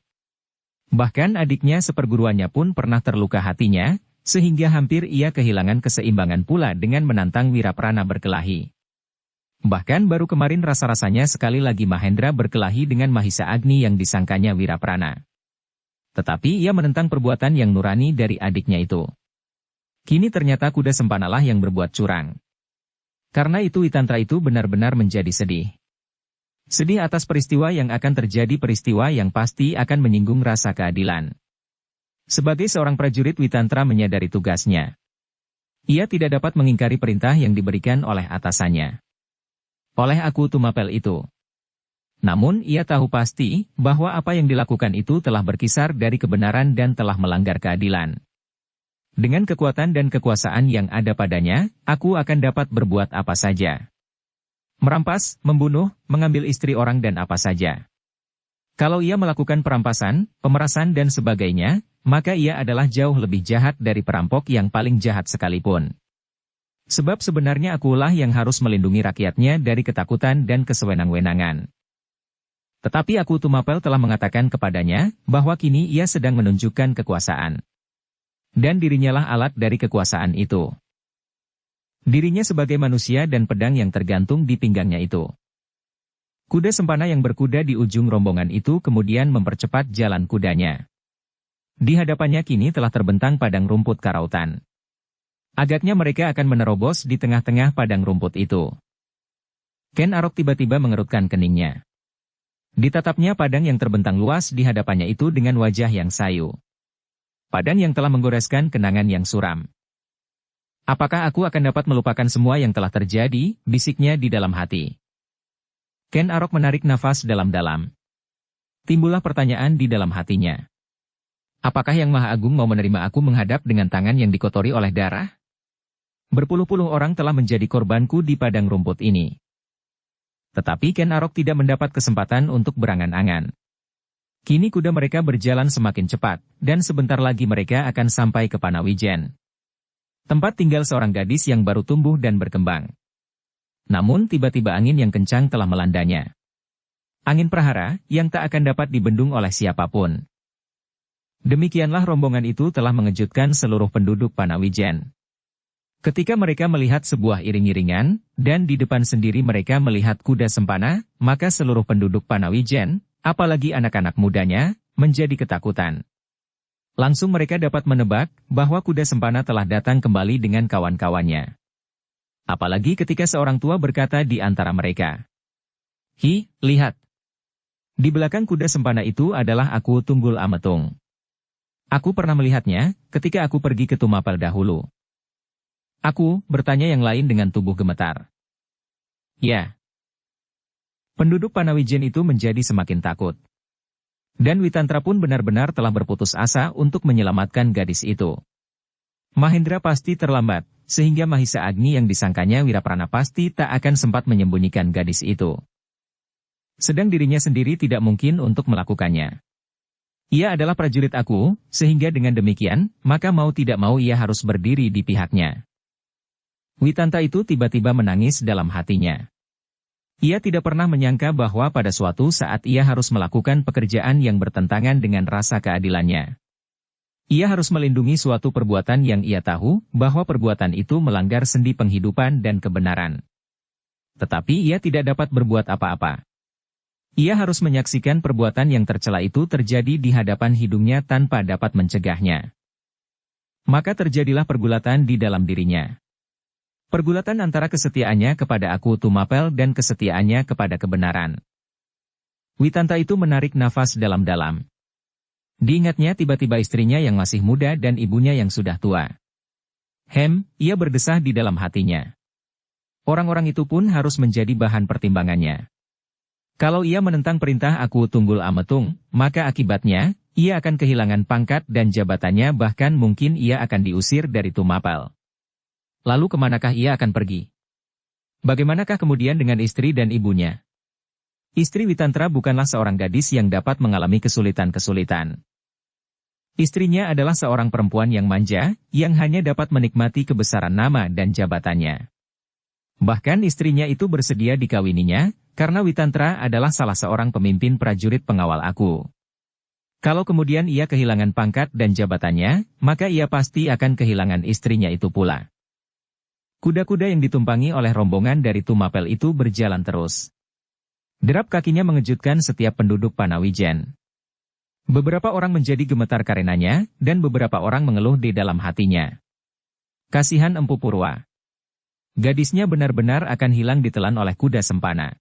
Bahkan adiknya seperguruannya pun pernah terluka hatinya, sehingga hampir ia kehilangan keseimbangan pula dengan menantang Wiraprana berkelahi. Bahkan baru kemarin rasa-rasanya sekali lagi Mahendra berkelahi dengan Mahisa Agni yang disangkanya Wiraprana. Tetapi ia menentang perbuatan yang nurani dari adiknya itu. Kini ternyata kuda sempanalah yang berbuat curang. Karena itu Witantra itu benar-benar menjadi sedih. Sedih atas peristiwa yang akan terjadi, peristiwa yang pasti akan menyinggung rasa keadilan. Sebagai seorang prajurit Witantra menyadari tugasnya. Ia tidak dapat mengingkari perintah yang diberikan oleh atasannya. Oleh aku Tumapel itu. Namun ia tahu pasti bahwa apa yang dilakukan itu telah berkisar dari kebenaran dan telah melanggar keadilan. Dengan kekuatan dan kekuasaan yang ada padanya, aku akan dapat berbuat apa saja. Merampas, membunuh, mengambil istri orang dan apa saja. Kalau ia melakukan perampasan, pemerasan dan sebagainya, maka ia adalah jauh lebih jahat dari perampok yang paling jahat sekalipun. Sebab sebenarnya akulah yang harus melindungi rakyatnya dari ketakutan dan kesewenang-wenangan. Tetapi aku Tumapel telah mengatakan kepadanya, bahwa kini ia sedang menunjukkan kekuasaan. Dan dirinya lah alat dari kekuasaan itu. Dirinya sebagai manusia dan pedang yang tergantung di pinggangnya itu. Kuda sempana yang berkuda di ujung rombongan itu kemudian mempercepat jalan kudanya. Di hadapannya kini telah terbentang padang rumput karautan. Agaknya mereka akan menerobos di tengah-tengah padang rumput itu. Ken Arok tiba-tiba mengerutkan keningnya. Ditatapnya padang yang terbentang luas di hadapannya itu dengan wajah yang sayu. Padang yang telah menggoreskan kenangan yang suram. Apakah aku akan dapat melupakan semua yang telah terjadi, bisiknya di dalam hati. Ken Arok menarik nafas dalam-dalam. Timbullah pertanyaan di dalam hatinya. Apakah Yang Maha Agung mau menerima aku menghadap dengan tangan yang dikotori oleh darah? Berpuluh-puluh orang telah menjadi korbanku di padang rumput ini. Tetapi Ken Arok tidak mendapat kesempatan untuk berangan-angan. Kini kuda mereka berjalan semakin cepat, dan sebentar lagi mereka akan sampai ke Panawijen. Tempat tinggal seorang gadis yang baru tumbuh dan berkembang. Namun tiba-tiba angin yang kencang telah melandanya. Angin prahara, yang tak akan dapat dibendung oleh siapapun. Demikianlah rombongan itu telah mengejutkan seluruh penduduk Panawijen. Ketika mereka melihat sebuah iring-iringan, dan di depan sendiri mereka melihat kuda sempana, maka seluruh penduduk Panawijen, apalagi anak-anak mudanya, menjadi ketakutan. Langsung mereka dapat menebak bahwa kuda sempana telah datang kembali dengan kawan-kawannya. Apalagi ketika seorang tua berkata di antara mereka, "Hi, lihat. Di belakang kuda sempana itu adalah aku Tunggul Ametung. Aku pernah melihatnya ketika aku pergi ke Tumapel dahulu." "Aku," bertanya yang lain dengan tubuh gemetar. "Ya." Penduduk Panawijen itu menjadi semakin takut. Dan Witantra pun benar-benar telah berputus asa untuk menyelamatkan gadis itu. Mahendra pasti terlambat, sehingga Mahisa Agni yang disangkanya Wiraprana pasti tak akan sempat menyembunyikan gadis itu. Sedang dirinya sendiri tidak mungkin untuk melakukannya. Ia adalah prajurit aku, sehingga dengan demikian, maka mau tidak mau ia harus berdiri di pihaknya. Witantra itu tiba-tiba menangis dalam hatinya. Ia tidak pernah menyangka bahwa pada suatu saat ia harus melakukan pekerjaan yang bertentangan dengan rasa keadilannya. Ia harus melindungi suatu perbuatan yang ia tahu bahwa perbuatan itu melanggar sendi penghidupan dan kebenaran. Tetapi ia tidak dapat berbuat apa-apa. Ia harus menyaksikan perbuatan yang tercela itu terjadi di hadapan hidungnya tanpa dapat mencegahnya. Maka terjadilah pergulatan di dalam dirinya. Pergulatan antara kesetiaannya kepada aku Tumapel dan kesetiaannya kepada kebenaran. Witantra itu menarik nafas dalam-dalam. Diingatnya tiba-tiba istrinya yang masih muda dan ibunya yang sudah tua. Ia berdesah di dalam hatinya. Orang-orang itu pun harus menjadi bahan pertimbangannya. Kalau ia menentang perintah aku Tunggul Ametung, maka akibatnya, ia akan kehilangan pangkat dan jabatannya, bahkan mungkin ia akan diusir dari Tumapel. Lalu kemanakah ia akan pergi? Bagaimanakah kemudian dengan istri dan ibunya? Istri Witantra bukanlah seorang gadis yang dapat mengalami kesulitan-kesulitan. Istrinya adalah seorang perempuan yang manja, yang hanya dapat menikmati kebesaran nama dan jabatannya. Bahkan istrinya itu bersedia dikawininya, karena Witantra adalah salah seorang pemimpin prajurit pengawal aku. Kalau kemudian ia kehilangan pangkat dan jabatannya, maka ia pasti akan kehilangan istrinya itu pula. Kuda-kuda yang ditumpangi oleh rombongan dari Tumapel itu berjalan terus. Derap kakinya mengejutkan setiap penduduk Panawijen. Beberapa orang menjadi gemetar karenanya, dan beberapa orang mengeluh di dalam hatinya. Kasihan Empu Purwa. Gadisnya benar-benar akan hilang ditelan oleh kuda sempana.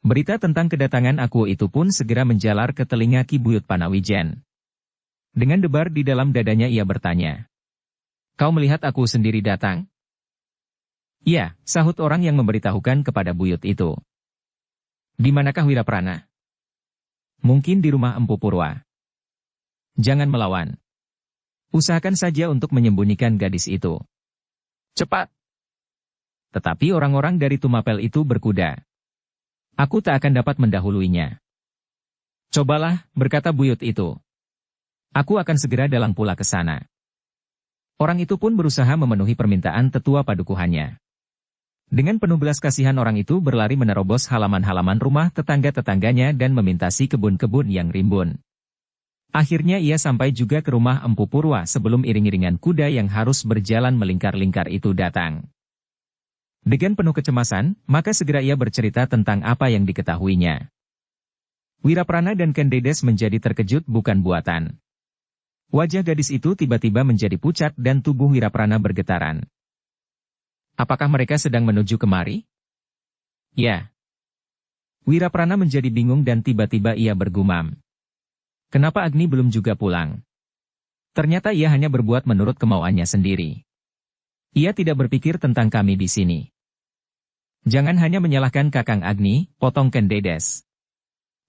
Berita tentang kedatangan aku itu pun segera menjalar ke telinga Ki Buyut Panawijen. Dengan debar di dalam dadanya ia bertanya. "Kau melihat aku sendiri datang?" "Ya," sahut orang yang memberitahukan kepada buyut itu. "Di manakah Wiraprana?" "Mungkin di rumah Empu Purwa." "Jangan melawan. Usahakan saja untuk menyembunyikan gadis itu. Cepat!" Tetapi orang-orang dari Tumapel itu berkuda. "Aku tak akan dapat mendahuluinya." "Cobalah," berkata buyut itu. "Aku akan segera dalang pula ke sana." Orang itu pun berusaha memenuhi permintaan tetua padukuhannya. Dengan penuh belas kasihan orang itu berlari menerobos halaman-halaman rumah tetangga-tetangganya dan memintasi kebun-kebun yang rimbun. Akhirnya ia sampai juga ke rumah Empu Purwa sebelum iring-iringan kuda yang harus berjalan melingkar-lingkar itu datang. Dengan penuh kecemasan, maka segera ia bercerita tentang apa yang diketahuinya. Wiraprana dan Kendedes menjadi terkejut bukan buatan. Wajah gadis itu tiba-tiba menjadi pucat dan tubuh Wiraprana bergetaran. "Apakah mereka sedang menuju kemari?" "Ya." Wiraprana menjadi bingung dan tiba-tiba ia bergumam. "Kenapa Agni belum juga pulang?" Ternyata ia hanya berbuat menurut kemauannya sendiri. Ia tidak berpikir tentang kami di sini. Jangan hanya menyalahkan Kakang Agni, potong Ken Dedes.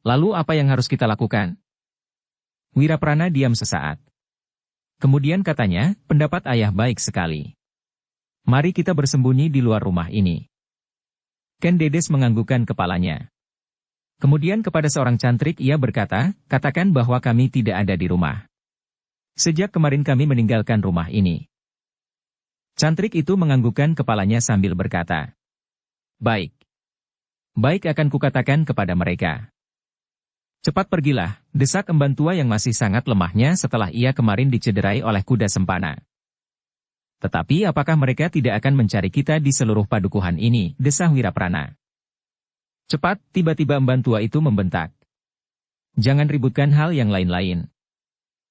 Lalu apa yang harus kita lakukan? Wiraprana diam sesaat. Kemudian katanya, pendapat ayah baik sekali. Mari kita bersembunyi di luar rumah ini. Ken Dedes menganggukkan kepalanya. Kemudian kepada seorang cantrik ia berkata, katakan bahwa kami tidak ada di rumah. Sejak kemarin kami meninggalkan rumah ini. Cantrik itu menganggukkan kepalanya sambil berkata, baik. Baik akan kukatakan kepada mereka. Cepat pergilah, desak emban tua yang masih sangat lemahnya setelah ia kemarin dicederai oleh kuda sempana. Tetapi apakah mereka tidak akan mencari kita di seluruh padukuhan ini, desah Wiraprana. Cepat, tiba-tiba emban tua itu membentak. Jangan ributkan hal yang lain-lain.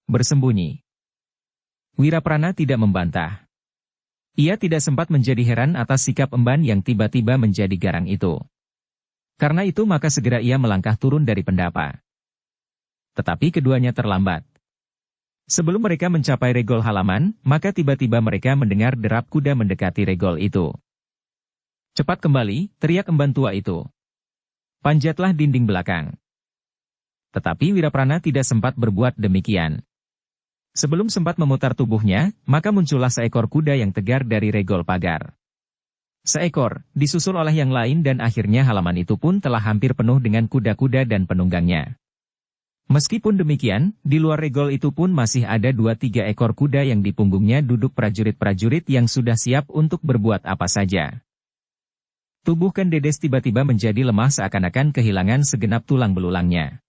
Bersembunyi. Wiraprana tidak membantah. Ia tidak sempat menjadi heran atas sikap emban yang tiba-tiba menjadi garang itu. Karena itu maka segera ia melangkah turun dari pendapa. Tetapi keduanya terlambat. Sebelum mereka mencapai regol halaman, maka tiba-tiba mereka mendengar derap kuda mendekati regol itu. Cepat kembali, teriak emban tua itu. Panjatlah dinding belakang. Tetapi Wiraprana tidak sempat berbuat demikian. Sebelum sempat memutar tubuhnya, maka muncullah seekor kuda yang tegar dari regol pagar. Seekor, disusul oleh yang lain dan akhirnya halaman itu pun telah hampir penuh dengan kuda-kuda dan penunggangnya. Meskipun demikian, di luar regol itu pun masih ada 2-3 ekor kuda yang di punggungnya duduk prajurit-prajurit yang sudah siap untuk berbuat apa saja. Tubuh Ken Dedes tiba-tiba menjadi lemah seakan-akan kehilangan segenap tulang belulangnya.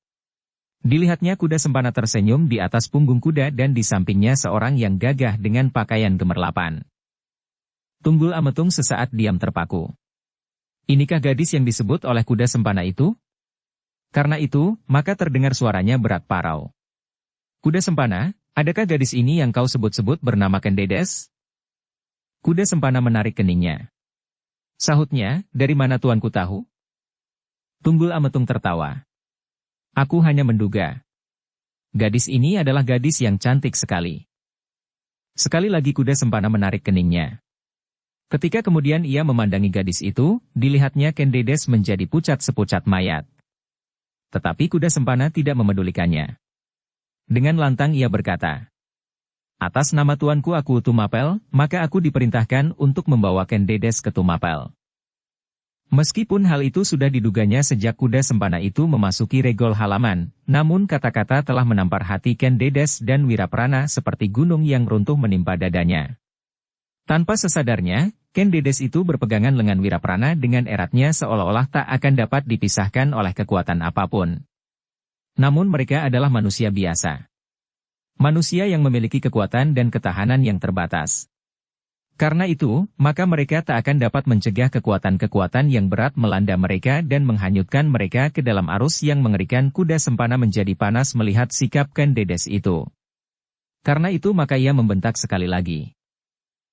Dilihatnya kuda sempana tersenyum di atas punggung kuda dan di sampingnya seorang yang gagah dengan pakaian gemerlapan. Tunggul Ametung sesaat diam terpaku. Inikah gadis yang disebut oleh kuda sempana itu? Karena itu, maka terdengar suaranya berat parau. Kuda sempana, adakah gadis ini yang kau sebut-sebut bernama Ken Dedes? Kuda sempana menarik keningnya. Sahutnya, dari mana tuanku tahu? Tunggul Ametung tertawa. Aku hanya menduga. Gadis ini adalah gadis yang cantik sekali. Sekali lagi kuda sempana menarik keningnya. Ketika kemudian ia memandangi gadis itu, dilihatnya Ken Dedes menjadi pucat sepucat mayat. Tetapi kuda sempana tidak memedulikannya. Dengan lantang ia berkata, atas nama tuanku aku Tumapel, maka aku diperintahkan untuk membawa Ken Dedes ke Tumapel. Meskipun hal itu sudah diduganya sejak kuda sempana itu memasuki regol halaman, namun kata-kata telah menampar hati Ken Dedes dan Wiraprana seperti gunung yang runtuh menimpa dadanya. Tanpa sesadarnya, Ken Dedes itu berpegangan lengan Wiraprana dengan eratnya seolah-olah tak akan dapat dipisahkan oleh kekuatan apapun. Namun mereka adalah manusia biasa. Manusia yang memiliki kekuatan dan ketahanan yang terbatas. Karena itu, maka mereka tak akan dapat mencegah kekuatan-kekuatan yang berat melanda mereka dan menghanyutkan mereka ke dalam arus yang mengerikan. Kuda sempana menjadi panas melihat sikap Ken Dedes itu. Karena itu maka ia membentak sekali lagi.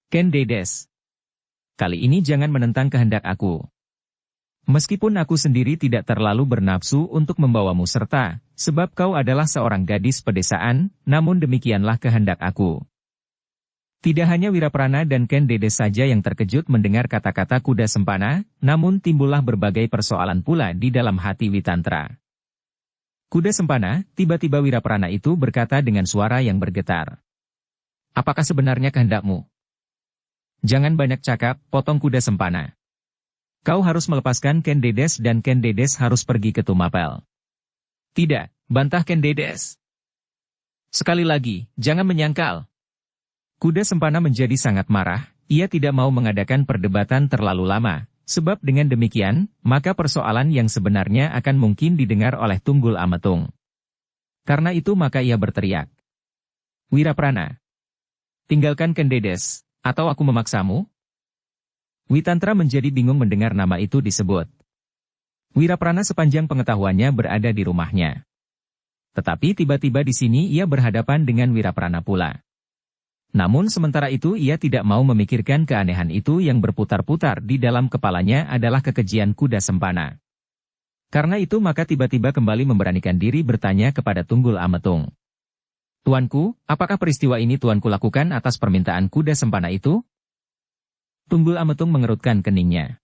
Ken Dedes, kali ini jangan menentang kehendak aku. Meskipun aku sendiri tidak terlalu bernafsu untuk membawamu serta, sebab kau adalah seorang gadis pedesaan, namun demikianlah kehendak aku. Tidak hanya Wiraprana dan Ken Dedes saja yang terkejut mendengar kata-kata kuda sempana, namun timbullah berbagai persoalan pula di dalam hati Witantra. Kuda sempana, tiba-tiba Wiraprana itu berkata dengan suara yang bergetar. Apakah sebenarnya kehendakmu? Jangan banyak cakap, potong kuda sempana. Kau harus melepaskan Ken Dedes dan Ken Dedes harus pergi ke Tumapel. Tidak, bantah Ken Dedes. Sekali lagi, jangan menyangkal. Kuda sempana menjadi sangat marah, ia tidak mau mengadakan perdebatan terlalu lama, sebab dengan demikian, maka persoalan yang sebenarnya akan mungkin didengar oleh Tunggul Ametung. Karena itu maka ia berteriak. Wiraprana, tinggalkan Ken Dedes, atau aku memaksamu? Witantra menjadi bingung mendengar nama itu disebut. Wiraprana sepanjang pengetahuannya berada di rumahnya. Tetapi tiba-tiba di sini ia berhadapan dengan Wiraprana pula. Namun sementara itu ia tidak mau memikirkan keanehan itu yang berputar-putar di dalam kepalanya adalah kekejian kuda sempana. Karena itu maka tiba-tiba kembali memberanikan diri bertanya kepada Tunggul Ametung. Tuanku, apakah peristiwa ini tuanku lakukan atas permintaan kuda sempana itu? Tunggul Ametung mengerutkan keningnya.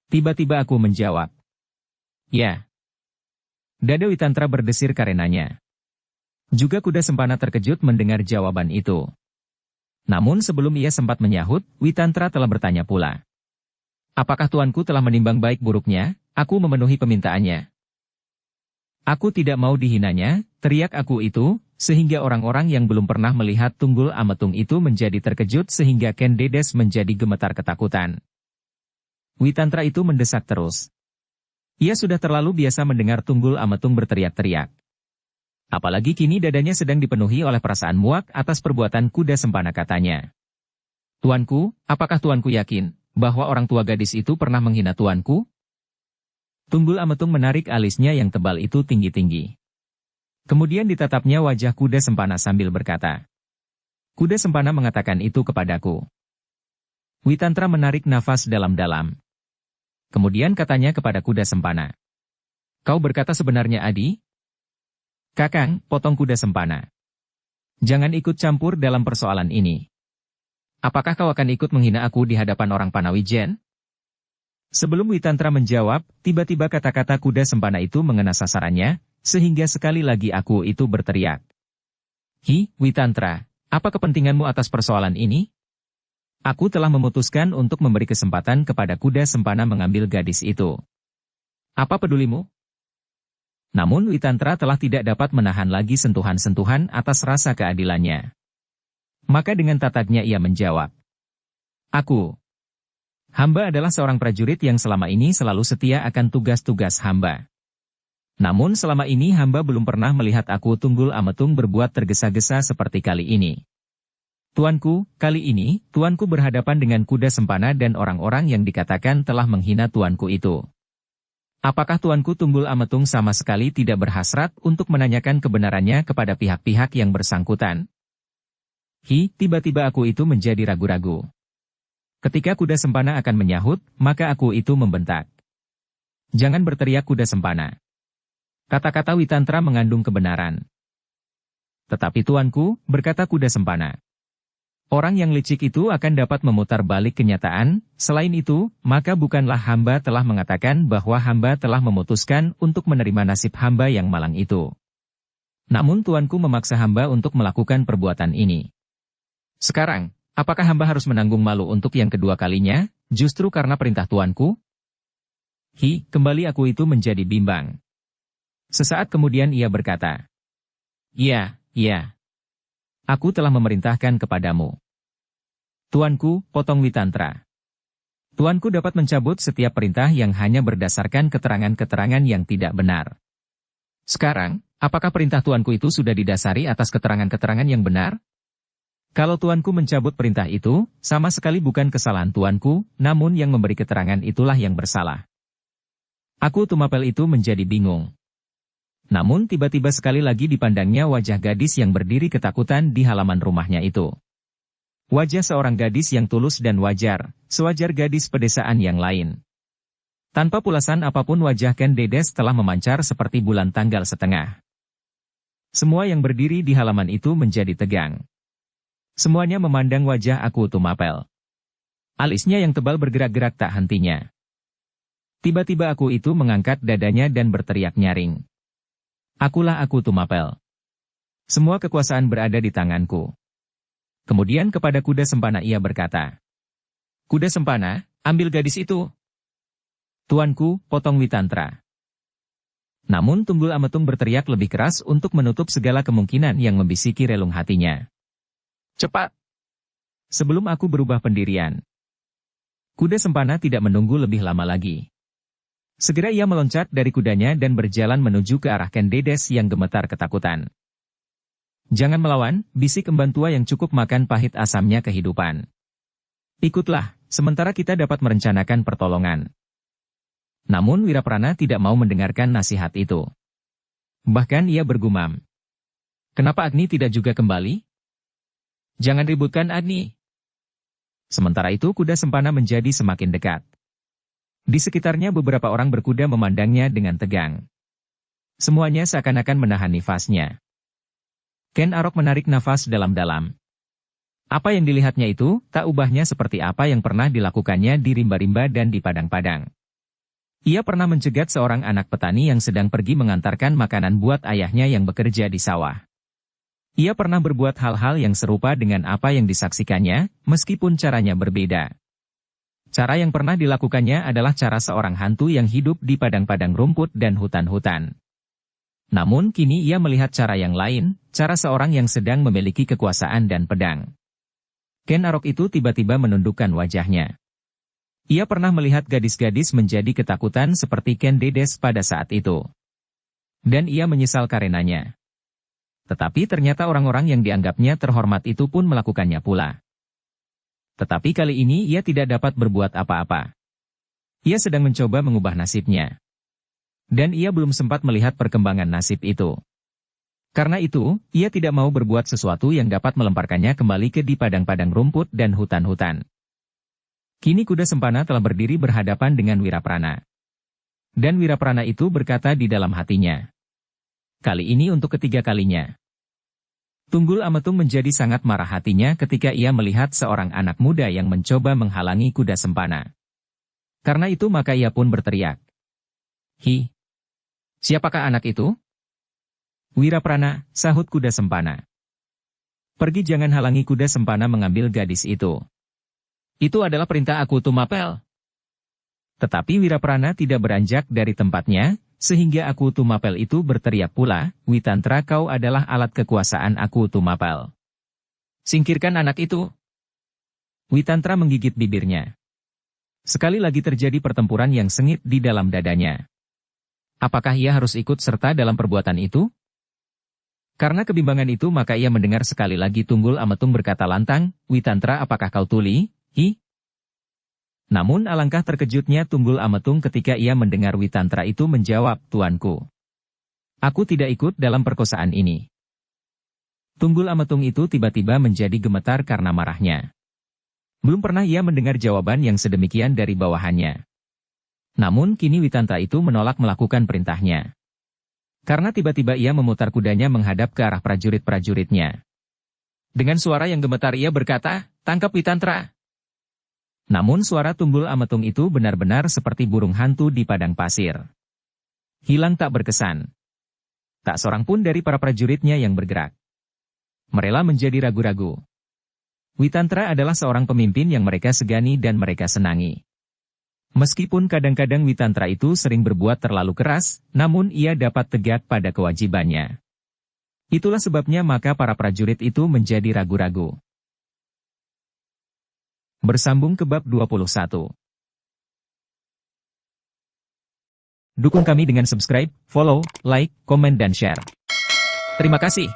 Tiba-tiba aku menjawab. Ya. Dada Witantra berdesir karenanya. Juga kuda sempana terkejut mendengar jawaban itu. Namun sebelum ia sempat menyahut, Witantra telah bertanya pula. Apakah tuanku telah menimbang baik buruknya? Aku memenuhi permintaannya. Aku tidak mau dihinanya, teriak aku itu, sehingga orang-orang yang belum pernah melihat Tunggul Ametung itu menjadi terkejut sehingga Ken Dedes menjadi gemetar ketakutan. Witantra itu mendesak terus. Ia sudah terlalu biasa mendengar Tunggul Ametung berteriak-teriak. Apalagi kini dadanya sedang dipenuhi oleh perasaan muak atas perbuatan kuda sempana katanya. Tuanku, apakah tuanku yakin bahwa orang tua gadis itu pernah menghina tuanku? Tunggul Ametung menarik alisnya yang tebal itu tinggi-tinggi. Kemudian ditatapnya wajah kuda sempana sambil berkata. Kuda sempana mengatakan itu kepadaku. Witantra menarik nafas dalam-dalam. Kemudian katanya kepada kuda sempana. Kau berkata sebenarnya Adi? Kakang, potong kuda sempana. Jangan ikut campur dalam persoalan ini. Apakah kau akan ikut menghina aku di hadapan orang Panawijen? Sebelum Witantra menjawab, tiba-tiba kata-kata kuda sempana itu mengena sasarannya, sehingga sekali lagi aku itu berteriak. Hi, Witantra, apa kepentinganmu atas persoalan ini? Aku telah memutuskan untuk memberi kesempatan kepada kuda sempana mengambil gadis itu. Apa pedulimu? Namun Witantra telah tidak dapat menahan lagi sentuhan-sentuhan atas rasa keadilannya. Maka dengan tatagnya ia menjawab. Aku. Hamba adalah seorang prajurit yang selama ini selalu setia akan tugas-tugas hamba. Namun selama ini hamba belum pernah melihat aku Tunggul Ametung berbuat tergesa-gesa seperti kali ini. Tuanku, kali ini, tuanku berhadapan dengan kuda sempana dan orang-orang yang dikatakan telah menghina tuanku itu. Apakah tuanku Tunggul Ametung sama sekali tidak berhasrat untuk menanyakan kebenarannya kepada pihak-pihak yang bersangkutan? Tiba-tiba aku itu menjadi ragu-ragu. Ketika kuda sempana akan menyahut, maka aku itu membentak. Jangan berteriak kuda sempana. Kata-kata Witantra mengandung kebenaran. Tetapi tuanku, berkata kuda sempana. Orang yang licik itu akan dapat memutar balik kenyataan, selain itu, maka bukanlah hamba telah mengatakan bahwa hamba telah memutuskan untuk menerima nasib hamba yang malang itu. Namun tuanku memaksa hamba untuk melakukan perbuatan ini. Sekarang, apakah hamba harus menanggung malu untuk yang kedua kalinya, justru karena perintah tuanku? Kembali aku itu menjadi bimbang. Sesaat kemudian ia berkata, Ya. Aku telah memerintahkan kepadamu. Tuanku, potong Witantra. Tuanku dapat mencabut setiap perintah yang hanya berdasarkan keterangan-keterangan yang tidak benar. Sekarang, apakah perintah tuanku itu sudah didasari atas keterangan-keterangan yang benar? Kalau tuanku mencabut perintah itu, sama sekali bukan kesalahan tuanku, namun yang memberi keterangan itulah yang bersalah. Aku Tumapel itu menjadi bingung. Namun tiba-tiba sekali lagi dipandangnya wajah gadis yang berdiri ketakutan di halaman rumahnya itu. Wajah seorang gadis yang tulus dan wajar, sewajar gadis pedesaan yang lain. Tanpa pulasan apapun wajah Ken Dedes telah memancar seperti bulan tanggal setengah. Semua yang berdiri di halaman itu menjadi tegang. Semuanya memandang wajah aku Tumapel. Alisnya yang tebal bergerak-gerak tak hentinya. Tiba-tiba aku itu mengangkat dadanya dan berteriak nyaring. Akulah aku Tumapel. Semua kekuasaan berada di tanganku. Kemudian kepada kuda sempana ia berkata. Kuda sempana, ambil gadis itu. Tuanku, potong Witantra. Namun Tunggul Ametung berteriak lebih keras untuk menutup segala kemungkinan yang membisiki relung hatinya. Cepat! Sebelum aku berubah pendirian. Kuda sempana tidak menunggu lebih lama lagi. Segera ia meloncat dari kudanya dan berjalan menuju ke arah Ken Dedes yang gemetar ketakutan. Jangan melawan, bisik emban tua yang cukup makan pahit asamnya kehidupan. Ikutlah, sementara kita dapat merencanakan pertolongan. Namun Wiraprana tidak mau mendengarkan nasihat itu. Bahkan ia bergumam. Kenapa Agni tidak juga kembali? Jangan ributkan Agni. Sementara itu kuda sempana menjadi semakin dekat. Di sekitarnya beberapa orang berkuda memandangnya dengan tegang. Semuanya seakan-akan menahan nifasnya. Ken Arok menarik nafas dalam-dalam. Apa yang dilihatnya itu, tak ubahnya seperti apa yang pernah dilakukannya di rimba-rimba dan di padang-padang. Ia pernah mencegat seorang anak petani yang sedang pergi mengantarkan makanan buat ayahnya yang bekerja di sawah. Ia pernah berbuat hal-hal yang serupa dengan apa yang disaksikannya, meskipun caranya berbeda. Cara yang pernah dilakukannya adalah cara seorang hantu yang hidup di padang-padang rumput dan hutan-hutan. Namun kini ia melihat cara yang lain, cara seorang yang sedang memiliki kekuasaan dan pedang. Ken Arok itu tiba-tiba menundukkan wajahnya. Ia pernah melihat gadis-gadis menjadi ketakutan seperti Ken Dedes pada saat itu. Dan ia menyesal karenanya. Tetapi ternyata orang-orang yang dianggapnya terhormat itu pun melakukannya pula. Tetapi kali ini ia tidak dapat berbuat apa-apa. Ia sedang mencoba mengubah nasibnya. Dan ia belum sempat melihat perkembangan nasib itu. Karena itu, ia tidak mau berbuat sesuatu yang dapat melemparkannya kembali ke di padang-padang rumput dan hutan-hutan. Kini kuda sempana telah berdiri berhadapan dengan Wiraprana. Dan Wiraprana itu berkata di dalam hatinya. Kali ini untuk ketiga kalinya. Tunggul Ametung menjadi sangat marah hatinya ketika ia melihat seorang anak muda yang mencoba menghalangi kuda sempana. Karena itu maka ia pun berteriak. Hi! Siapakah anak itu? Wiraprana, sahut kuda sempana. Pergi, jangan halangi kuda sempana mengambil gadis itu. Itu adalah perintah aku Tumapel. Tetapi Wiraprana tidak beranjak dari tempatnya, sehingga aku Tumapel itu berteriak pula, Witantra, kau adalah alat kekuasaan aku Tumapel. Singkirkan anak itu. Witantra menggigit bibirnya. Sekali lagi terjadi pertempuran yang sengit di dalam dadanya. Apakah ia harus ikut serta dalam perbuatan itu? Karena kebimbangan itu maka ia mendengar sekali lagi Tunggul Ametung berkata lantang, Witantra, apakah kau tuli? Hi? Namun alangkah terkejutnya Tunggul Ametung ketika ia mendengar Witantra itu menjawab, Tuanku. Aku tidak ikut dalam perkosaan ini. Tunggul Ametung itu tiba-tiba menjadi gemetar karena marahnya. Belum pernah ia mendengar jawaban yang sedemikian dari bawahannya. Namun kini Witantra itu menolak melakukan perintahnya. Karena tiba-tiba ia memutar kudanya menghadap ke arah prajurit-prajuritnya. Dengan suara yang gemetar ia berkata, tangkap Witantra. Namun suara Tunggul Ametung itu benar-benar seperti burung hantu di padang pasir. Hilang tak berkesan. Tak seorang pun dari para prajuritnya yang bergerak. Mereka menjadi ragu-ragu. Witantra adalah seorang pemimpin yang mereka segani dan mereka senangi. Meskipun kadang-kadang Witantra itu sering berbuat terlalu keras, namun ia dapat tegak pada kewajibannya. Itulah sebabnya maka para prajurit itu menjadi ragu-ragu. Bersambung ke bab 21. Dukung kami dengan subscribe, follow, like, komen dan share. Terima kasih.